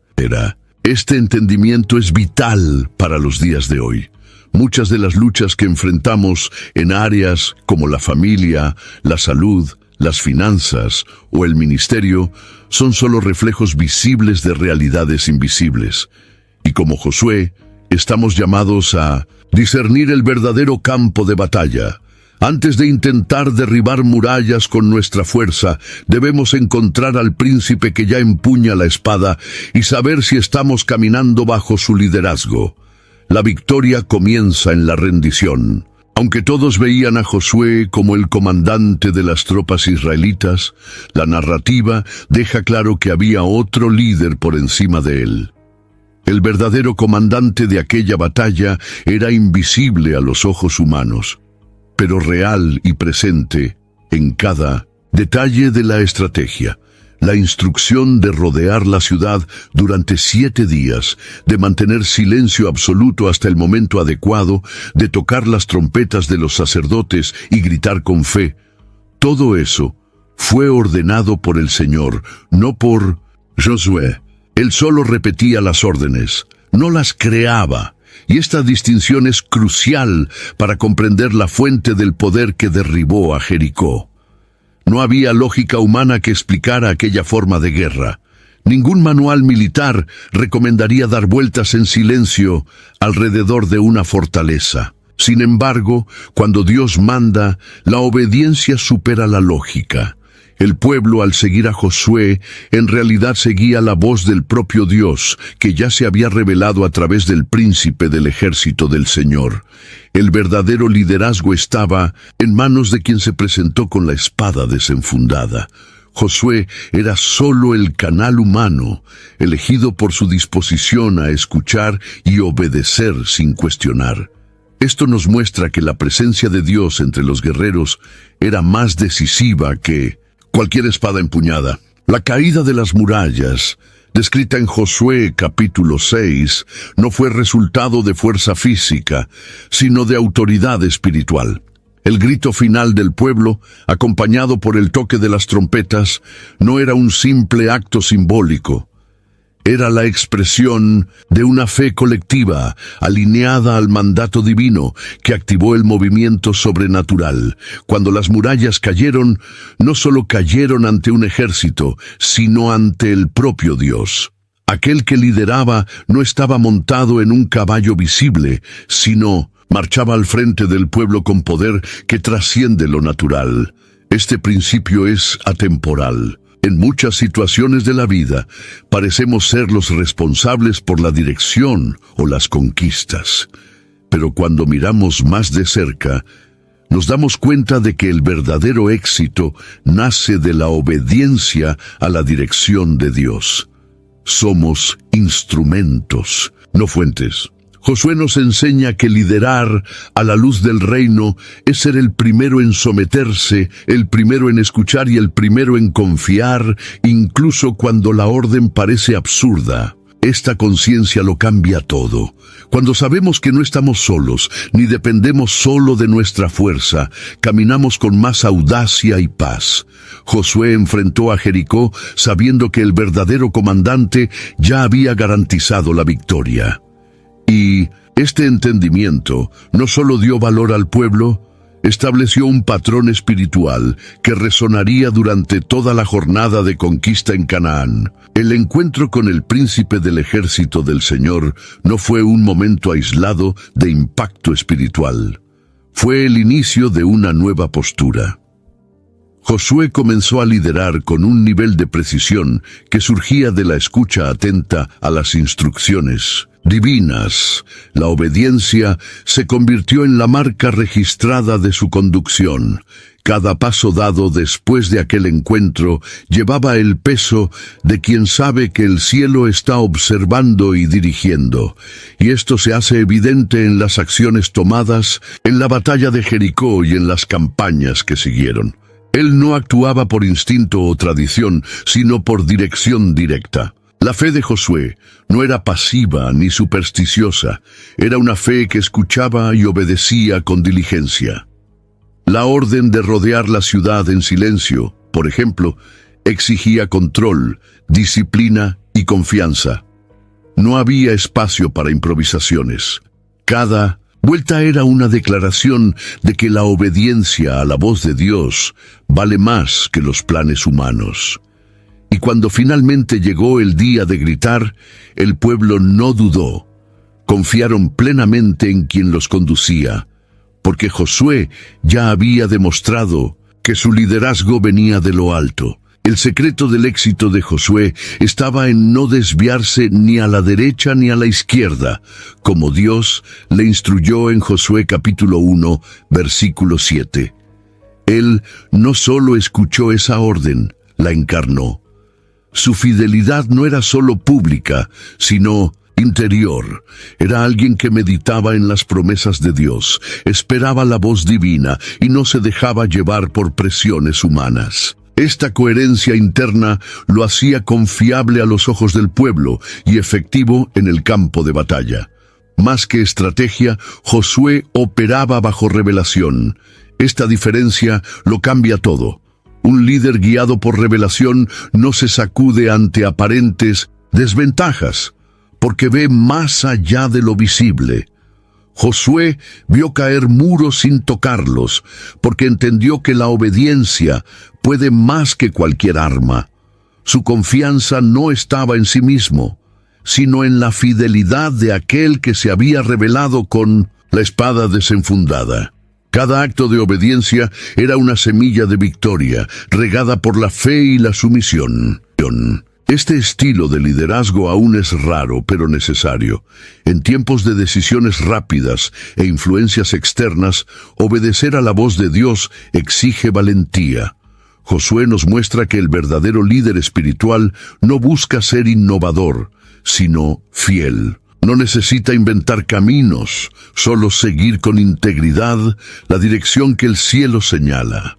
Este entendimiento es vital para los días de hoy. Muchas de las luchas que enfrentamos en áreas como la familia, la salud, las finanzas o el ministerio son solo reflejos visibles de realidades invisibles. Y como Josué, estamos llamados a discernir el verdadero campo de batalla. Antes de intentar derribar murallas con nuestra fuerza, debemos encontrar al príncipe que ya empuña la espada y saber si estamos caminando bajo su liderazgo. La victoria comienza en la rendición. Aunque todos veían a Josué como el comandante de las tropas israelitas, la narrativa deja claro que había otro líder por encima de él. El verdadero comandante de aquella batalla era invisible a los ojos humanos, pero real y presente en cada detalle de la estrategia. La instrucción de rodear la ciudad durante 7 días, de mantener silencio absoluto hasta el momento adecuado, de tocar las trompetas de los sacerdotes y gritar con fe. Todo eso fue ordenado por el Señor, no por Josué. Él solo repetía las órdenes, no las creaba. Y esta distinción es crucial para comprender la fuente del poder que derribó a Jericó. No había lógica humana que explicara aquella forma de guerra. Ningún manual militar recomendaría dar vueltas en silencio alrededor de una fortaleza. Sin embargo, cuando Dios manda, la obediencia supera la lógica. El pueblo, al seguir a Josué, en realidad seguía la voz del propio Dios, que ya se había revelado a través del príncipe del ejército del Señor. El verdadero liderazgo estaba en manos de quien se presentó con la espada desenfundada. Josué era solo el canal humano, elegido por su disposición a escuchar y obedecer sin cuestionar. Esto nos muestra que la presencia de Dios entre los guerreros era más decisiva que cualquier espada empuñada. La caída de las murallas, descrita en Josué capítulo 6, no fue resultado de fuerza física, sino de autoridad espiritual. El grito final del pueblo, acompañado por el toque de las trompetas, no era un simple acto simbólico. Era la expresión de una fe colectiva, alineada al mandato divino, que activó el movimiento sobrenatural. Cuando las murallas cayeron, no solo cayeron ante un ejército, sino ante el propio Dios. Aquel que lideraba no estaba montado en un caballo visible, sino marchaba al frente del pueblo con poder que trasciende lo natural. Este principio es atemporal. En muchas situaciones de la vida, parecemos ser los responsables por la dirección o las conquistas. Pero cuando miramos más de cerca, nos damos cuenta de que el verdadero éxito nace de la obediencia a la dirección de Dios. Somos instrumentos, no fuentes. Josué nos enseña que liderar a la luz del reino es ser el primero en someterse, el primero en escuchar y el primero en confiar, incluso cuando la orden parece absurda. Esta conciencia lo cambia todo. Cuando sabemos que no estamos solos, ni dependemos solo de nuestra fuerza, caminamos con más audacia y paz. Josué enfrentó a Jericó sabiendo que el verdadero comandante ya había garantizado la victoria. Y este entendimiento no solo dio valor al pueblo, estableció un patrón espiritual que resonaría durante toda la jornada de conquista en Canaán. El encuentro con el príncipe del ejército del Señor no fue un momento aislado de impacto espiritual. Fue el inicio de una nueva postura. Josué comenzó a liderar con un nivel de precisión que surgía de la escucha atenta a las instrucciones divinas. La obediencia se convirtió en la marca registrada de su conducción. Cada paso dado después de aquel encuentro llevaba el peso de quien sabe que el cielo está observando y dirigiendo, y esto se hace evidente en las acciones tomadas en la batalla de Jericó y en las campañas que siguieron. Él no actuaba por instinto o tradición, sino por dirección directa. La fe de Josué no era pasiva ni supersticiosa, era una fe que escuchaba y obedecía con diligencia. La orden de rodear la ciudad en silencio, por ejemplo, exigía control, disciplina y confianza. No había espacio para improvisaciones. Cada vuelta era una declaración de que la obediencia a la voz de Dios vale más que los planes humanos. Y cuando finalmente llegó el día de gritar, el pueblo no dudó. Confiaron plenamente en quien los conducía, porque Josué ya había demostrado que su liderazgo venía de lo alto. El secreto del éxito de Josué estaba en no desviarse ni a la derecha ni a la izquierda, como Dios le instruyó en Josué capítulo 1, versículo 7. Él no solo escuchó esa orden, la encarnó. Su fidelidad no era solo pública, sino interior. Era alguien que meditaba en las promesas de Dios, esperaba la voz divina y no se dejaba llevar por presiones humanas. Esta coherencia interna lo hacía confiable a los ojos del pueblo y efectivo en el campo de batalla. Más que estrategia, Josué operaba bajo revelación. Esta diferencia lo cambia todo. Un líder guiado por revelación no se sacude ante aparentes desventajas, porque ve más allá de lo visible. Josué vio caer muros sin tocarlos, porque entendió que la obediencia puede más que cualquier arma. Su confianza no estaba en sí mismo, sino en la fidelidad de aquel que se había revelado con la espada desenfundada. Cada acto de obediencia era una semilla de victoria, regada por la fe y la sumisión. Este estilo de liderazgo aún es raro, pero necesario. En tiempos de decisiones rápidas e influencias externas, obedecer a la voz de Dios exige valentía. Josué nos muestra que el verdadero líder espiritual no busca ser innovador, sino fiel. No necesita inventar caminos, solo seguir con integridad la dirección que el cielo señala.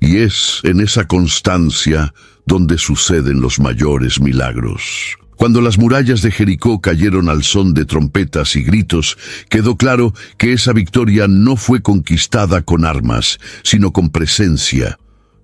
Y es en esa constancia donde suceden los mayores milagros. Cuando las murallas de Jericó cayeron al son de trompetas y gritos, quedó claro que esa victoria no fue conquistada con armas, sino con presencia.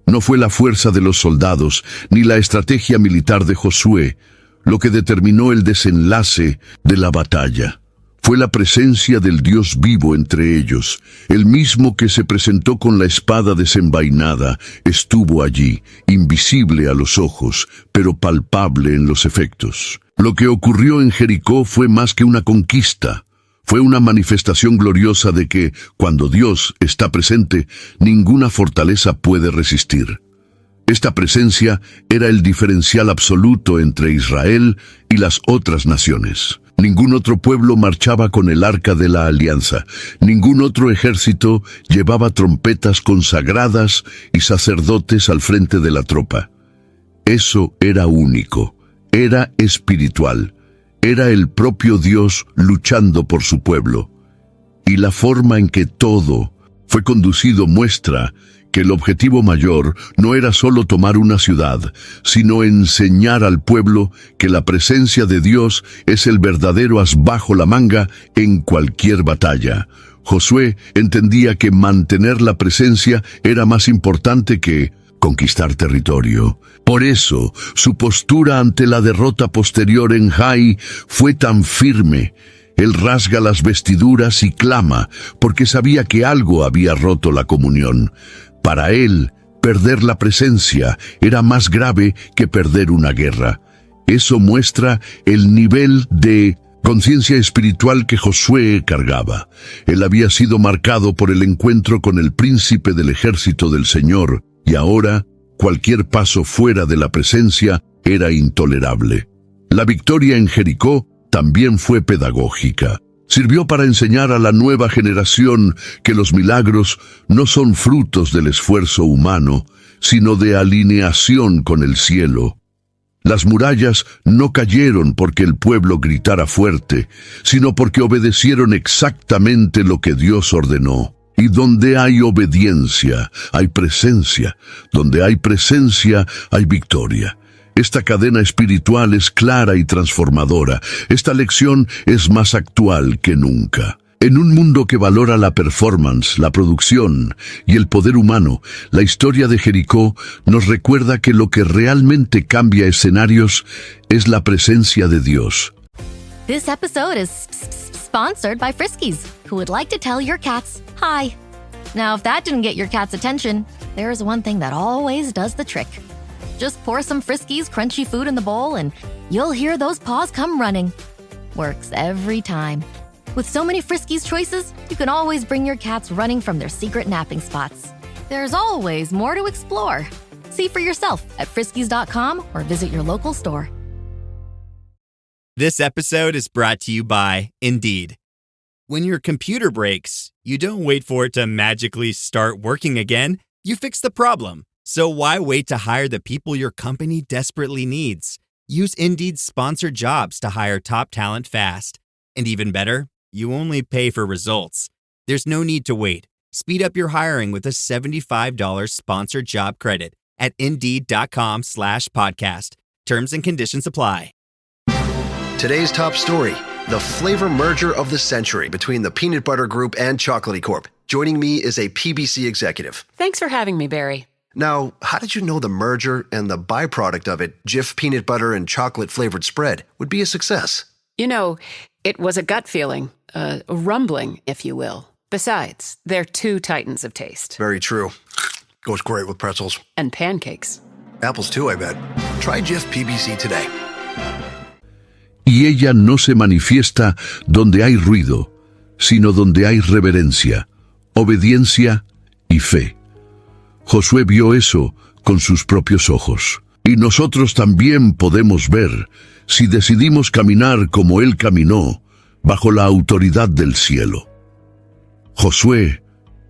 No fue la fuerza de los soldados, ni la estrategia militar de Josué, lo que determinó el desenlace de la batalla. Fue la presencia del Dios vivo entre ellos. El mismo que se presentó con la espada desenvainada estuvo allí, invisible a los ojos, pero palpable en los efectos. Lo que ocurrió en Jericó fue más que una conquista. Fue una manifestación gloriosa de que, cuando Dios está presente, ninguna fortaleza puede resistir. Esta presencia era el diferencial absoluto entre Israel y las otras naciones. Ningún otro pueblo marchaba con el arca de la alianza. Ningún otro ejército llevaba trompetas consagradas y sacerdotes al frente de la tropa. Eso era único, era espiritual, era el propio Dios luchando por su pueblo. Y la forma en que todo fue conducido muestra que el objetivo mayor no era solo tomar una ciudad, sino enseñar al pueblo que la presencia de Dios es el verdadero as bajo la manga en cualquier batalla. Josué entendía que mantener la presencia era más importante que conquistar territorio. Por eso, su postura ante la derrota posterior en Jai fue tan firme. Él rasga las vestiduras y clama, porque sabía que algo había roto la comunión. Para él, perder la presencia era más grave que perder una guerra. Eso muestra el nivel de conciencia espiritual que Josué cargaba. Él había sido marcado por el encuentro con el príncipe del ejército del Señor, y ahora cualquier paso fuera de la presencia era intolerable. La victoria en Jericó también fue pedagógica. Sirvió para enseñar a la nueva generación que los milagros no son frutos del esfuerzo humano, sino de alineación con el cielo. Las murallas no cayeron porque el pueblo gritara fuerte, sino porque obedecieron exactamente lo que Dios ordenó. Y donde hay obediencia, hay presencia. Donde hay presencia, hay victoria. Esta cadena espiritual es clara y transformadora. Esta lección es más actual que nunca. En un mundo que valora la performance, la producción y el poder humano, la historia de Jericó nos recuerda que lo que realmente cambia escenarios es la presencia de Dios. This episode is sponsored by Friskies, who would like to tell your cats hi. Now, if that didn't get your cat's attention, there's one thing that always does the trick. Just pour some Friskies crunchy food in the bowl and you'll hear those paws come running. Works every time. With so many Friskies choices, you can always bring your cats running from their secret napping spots. There's always more to explore. See for yourself at friskies.com or visit your local store. This episode is brought to you by Indeed. When your computer breaks, you don't wait for it to magically start working again. You fix the problem. So why wait to hire the people your company desperately needs? Use Indeed's sponsored jobs to hire top talent fast. And even better, you only pay for results. There's no need to wait. Speed up your hiring with a $75 sponsored job credit at Indeed.com/podcast. Terms and conditions apply. Today's top story, the flavor merger of the century between the Peanut Butter Group and Chocolatey Corp. Joining me is a PBC executive. Thanks for having me, Barry. Now, how did you know the merger and the byproduct of it, Jif peanut butter and chocolate flavored spread, would be a success? You know, it was a gut feeling, a rumbling, if you will. Besides, they're two titans of taste. Very true. Goes great with pretzels. And pancakes. Apples too, I bet. Try Jif PBC today. Y ella no se manifiesta donde hay ruido, sino donde hay reverencia, obediencia y fe. Josué vio eso con sus propios ojos. Y nosotros también podemos ver, si decidimos caminar como Él caminó, bajo la autoridad del cielo. Josué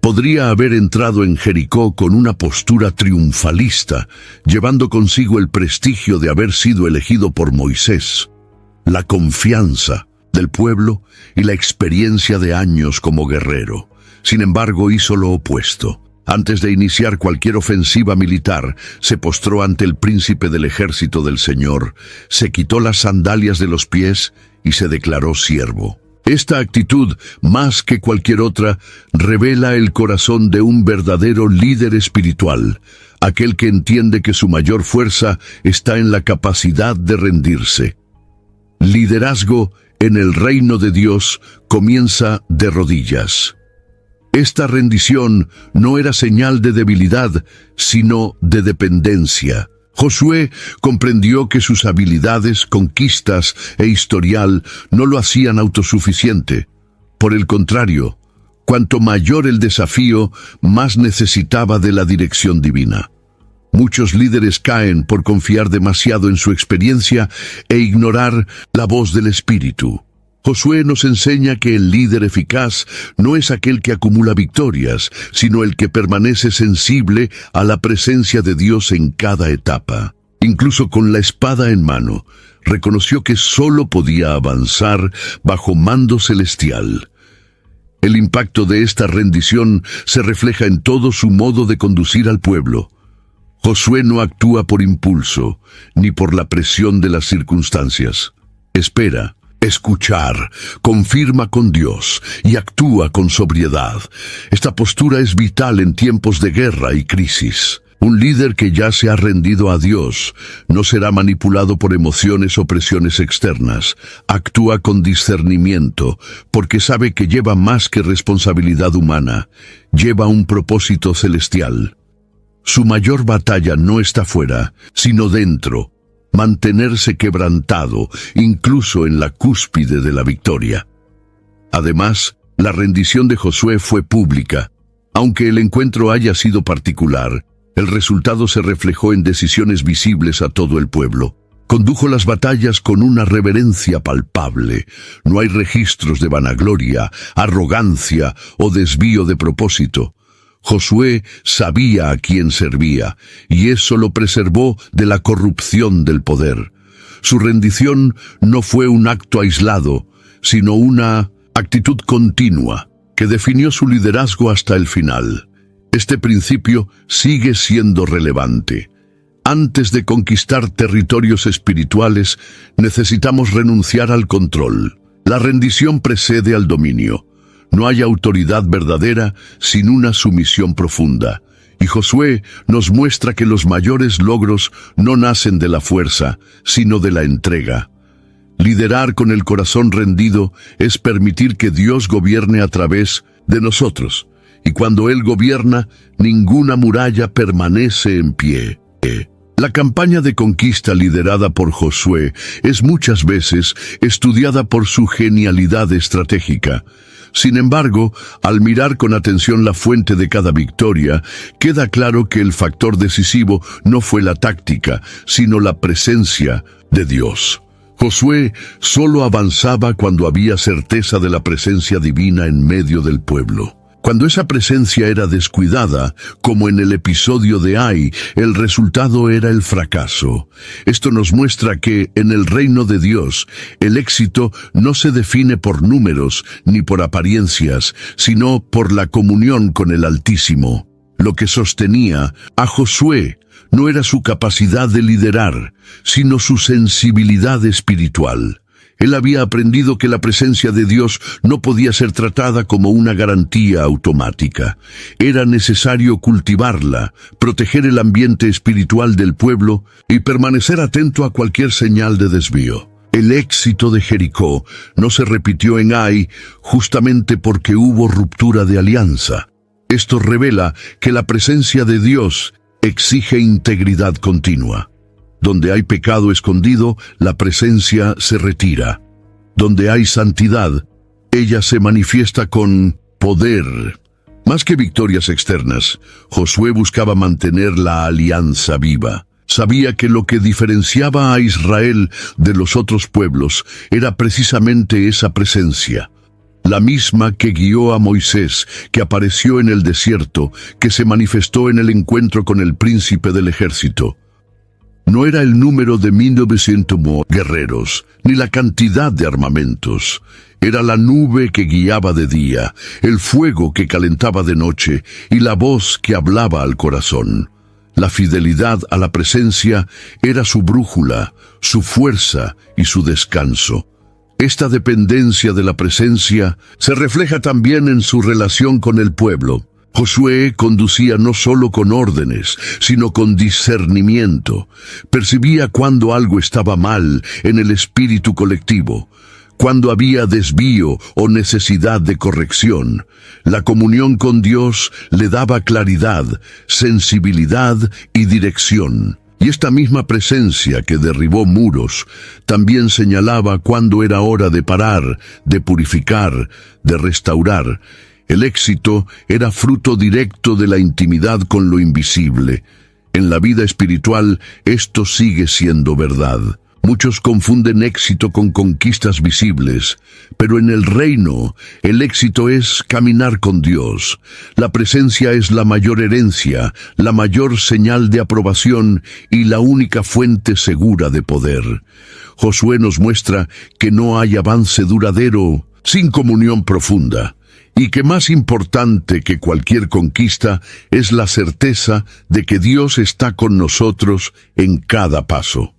podría haber entrado en Jericó con una postura triunfalista, llevando consigo el prestigio de haber sido elegido por Moisés, la confianza del pueblo y la experiencia de años como guerrero. Sin embargo, hizo lo opuesto. Antes de iniciar cualquier ofensiva militar, se postró ante el príncipe del ejército del Señor, se quitó las sandalias de los pies y se declaró siervo. Esta actitud, más que cualquier otra, revela el corazón de un verdadero líder espiritual, aquel que entiende que su mayor fuerza está en la capacidad de rendirse. Liderazgo en el reino de Dios comienza de rodillas. Esta rendición no era señal de debilidad, sino de dependencia. Josué comprendió que sus habilidades, conquistas e historial no lo hacían autosuficiente. Por el contrario, cuanto mayor el desafío, más necesitaba de la dirección divina. Muchos líderes caen por confiar demasiado en su experiencia e ignorar la voz del Espíritu. Josué nos enseña que el líder eficaz no es aquel que acumula victorias, sino el que permanece sensible a la presencia de Dios en cada etapa. Incluso con la espada en mano, reconoció que solo podía avanzar bajo mando celestial. El impacto de esta rendición se refleja en todo su modo de conducir al pueblo. Josué no actúa por impulso, ni por la presión de las circunstancias. Espera, escuchar, confirma con Dios y actúa con sobriedad. Esta postura es vital en tiempos de guerra y crisis. Un líder que ya se ha rendido a Dios no será manipulado por emociones o presiones externas. Actúa con discernimiento, porque sabe que lleva más que responsabilidad humana. Lleva un propósito celestial. Su mayor batalla no está fuera, sino dentro. Mantenerse quebrantado, incluso en la cúspide de la victoria. Además, la rendición de Josué fue pública. Aunque el encuentro haya sido particular, el resultado se reflejó en decisiones visibles a todo el pueblo. Condujo las batallas con una reverencia palpable. No hay registros de vanagloria, arrogancia o desvío de propósito. Josué sabía a quién servía, y eso lo preservó de la corrupción del poder. Su rendición no fue un acto aislado, sino una actitud continua que definió su liderazgo hasta el final. Este principio sigue siendo relevante. Antes de conquistar territorios espirituales, necesitamos renunciar al control. La rendición precede al dominio. No hay autoridad verdadera sin una sumisión profunda. Y Josué nos muestra que los mayores logros no nacen de la fuerza, sino de la entrega. Liderar con el corazón rendido es permitir que Dios gobierne a través de nosotros. Y cuando Él gobierna, ninguna muralla permanece en pie. La campaña de conquista liderada por Josué es muchas veces estudiada por su genialidad estratégica. Sin embargo, al mirar con atención la fuente de cada victoria, queda claro que el factor decisivo no fue la táctica, sino la presencia de Dios. Josué solo avanzaba cuando había certeza de la presencia divina en medio del pueblo. Cuando esa presencia era descuidada, como en el episodio de Ai, el resultado era el fracaso. Esto nos muestra que, en el reino de Dios, el éxito no se define por números ni por apariencias, sino por la comunión con el Altísimo. Lo que sostenía a Josué no era su capacidad de liderar, sino su sensibilidad espiritual. Él había aprendido que la presencia de Dios no podía ser tratada como una garantía automática. Era necesario cultivarla, proteger el ambiente espiritual del pueblo y permanecer atento a cualquier señal de desvío. El éxito de Jericó no se repitió en Ai justamente porque hubo ruptura de alianza. Esto revela que la presencia de Dios exige integridad continua. Donde hay pecado escondido, la presencia se retira. Donde hay santidad, ella se manifiesta con poder. Más que victorias externas, Josué buscaba mantener la alianza viva. Sabía que lo que diferenciaba a Israel de los otros pueblos era precisamente esa presencia. La misma que guió a Moisés, que apareció en el desierto, que se manifestó en el encuentro con el príncipe del ejército. No era el número de 1900 guerreros, ni la cantidad de armamentos. Era la nube que guiaba de día, el fuego que calentaba de noche y la voz que hablaba al corazón. La fidelidad a la presencia era su brújula, su fuerza y su descanso. Esta dependencia de la presencia se refleja también en su relación con el pueblo. Josué conducía no solo con órdenes, sino con discernimiento. Percibía cuando algo estaba mal en el espíritu colectivo, cuando había desvío o necesidad de corrección. La comunión con Dios le daba claridad, sensibilidad y dirección. Y esta misma presencia que derribó muros también señalaba cuándo era hora de parar, de purificar, de restaurar. El éxito era fruto directo de la intimidad con lo invisible. En la vida espiritual, esto sigue siendo verdad. Muchos confunden éxito con conquistas visibles, pero en el reino, el éxito es caminar con Dios. La presencia es la mayor herencia, la mayor señal de aprobación y la única fuente segura de poder. Josué nos muestra que no hay avance duradero sin comunión profunda. Y que más importante que cualquier conquista es la certeza de que Dios está con nosotros en cada paso.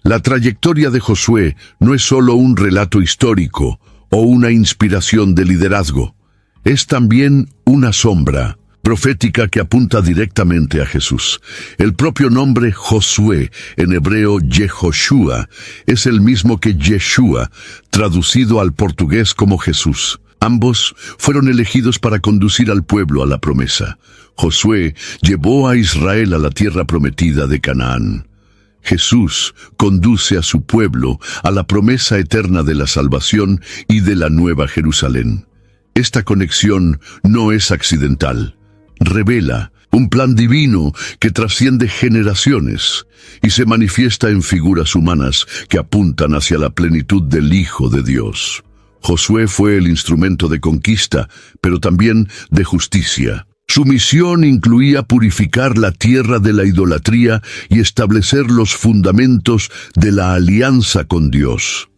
La trayectoria de Josué no es solo un relato histórico o una inspiración de liderazgo. Es también una sombra profética que apunta directamente a Jesús. El propio nombre Josué, en hebreo Yehoshua, es el mismo que Yeshua, traducido al portugués como Jesús. Ambos fueron elegidos para conducir al pueblo a la promesa. Josué llevó a Israel a la tierra prometida de Canaán. Jesús conduce a su pueblo a la promesa eterna de la salvación y de la Nueva Jerusalén. Esta conexión no es accidental. Revela un plan divino que trasciende generaciones y se manifiesta en figuras humanas que apuntan hacia la plenitud del Hijo de Dios. Josué fue el instrumento de conquista, pero también de justicia. Su misión incluía purificar la tierra de la idolatría y establecer los fundamentos de la alianza con Dios.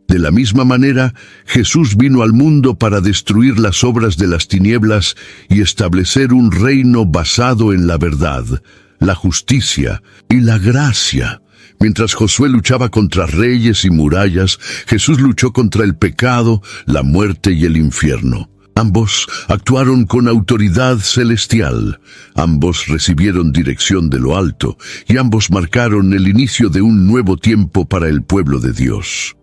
De la misma manera, Jesús vino al mundo para destruir las obras de las tinieblas y establecer un reino basado en la verdad, la justicia y la gracia. Mientras Josué luchaba contra reyes y murallas, Jesús luchó contra el pecado, la muerte y el infierno. Ambos actuaron con autoridad celestial, ambos recibieron dirección de lo alto y ambos marcaron el inicio de un nuevo tiempo para el pueblo de Dios.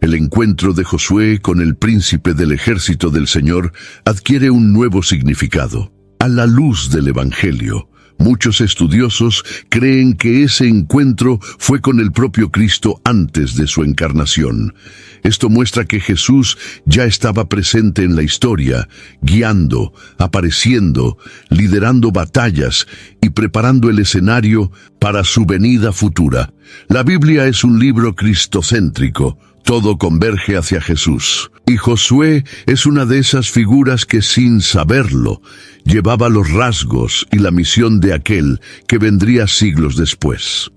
El encuentro de Josué con el príncipe del ejército del Señor adquiere un nuevo significado. A la luz del Evangelio, muchos estudiosos creen que ese encuentro fue con el propio Cristo antes de su encarnación. Esto muestra que Jesús ya estaba presente en la historia, guiando, apareciendo, liderando batallas y preparando el escenario para su venida futura. La Biblia es un libro cristocéntrico. Todo converge hacia Jesús. Y Josué es una de esas figuras que, sin saberlo, llevaba los rasgos y la misión de aquel que vendría siglos después.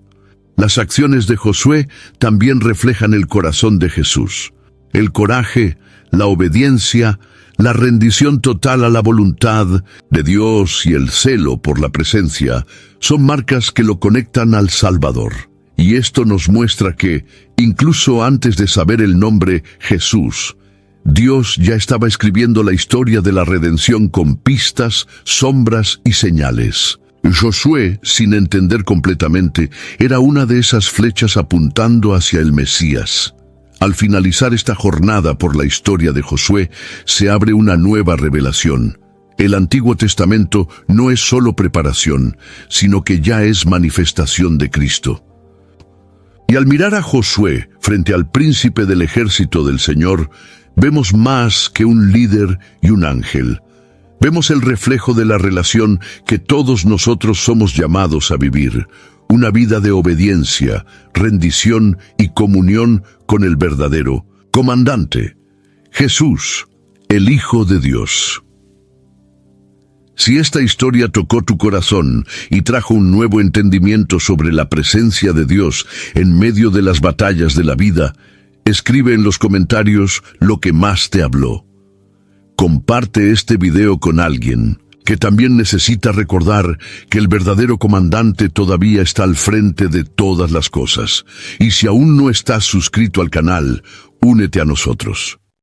Las acciones de Josué también reflejan el corazón de Jesús. El coraje, la obediencia, la rendición total a la voluntad de Dios y el celo por la presencia son marcas que lo conectan al Salvador. Y esto nos muestra que, incluso antes de saber el nombre Jesús, Dios ya estaba escribiendo la historia de la redención con pistas, sombras y señales. Josué, sin entender completamente, era una de esas flechas apuntando hacia el Mesías. Al finalizar esta jornada por la historia de Josué, se abre una nueva revelación. El Antiguo Testamento no es solo preparación, sino que ya es manifestación de Cristo. Y al mirar a Josué frente al príncipe del ejército del Señor, vemos más que un líder y un ángel. Vemos el reflejo de la relación que todos nosotros somos llamados a vivir, una vida de obediencia, rendición y comunión con el verdadero comandante, Jesús, el Hijo de Dios. Si esta historia tocó tu corazón y trajo un nuevo entendimiento sobre la presencia de Dios en medio de las batallas de la vida, escribe en los comentarios lo que más te habló. Comparte este video con alguien que también necesita recordar que el verdadero comandante todavía está al frente de todas las cosas. Y si aún no estás suscrito al canal, únete a nosotros.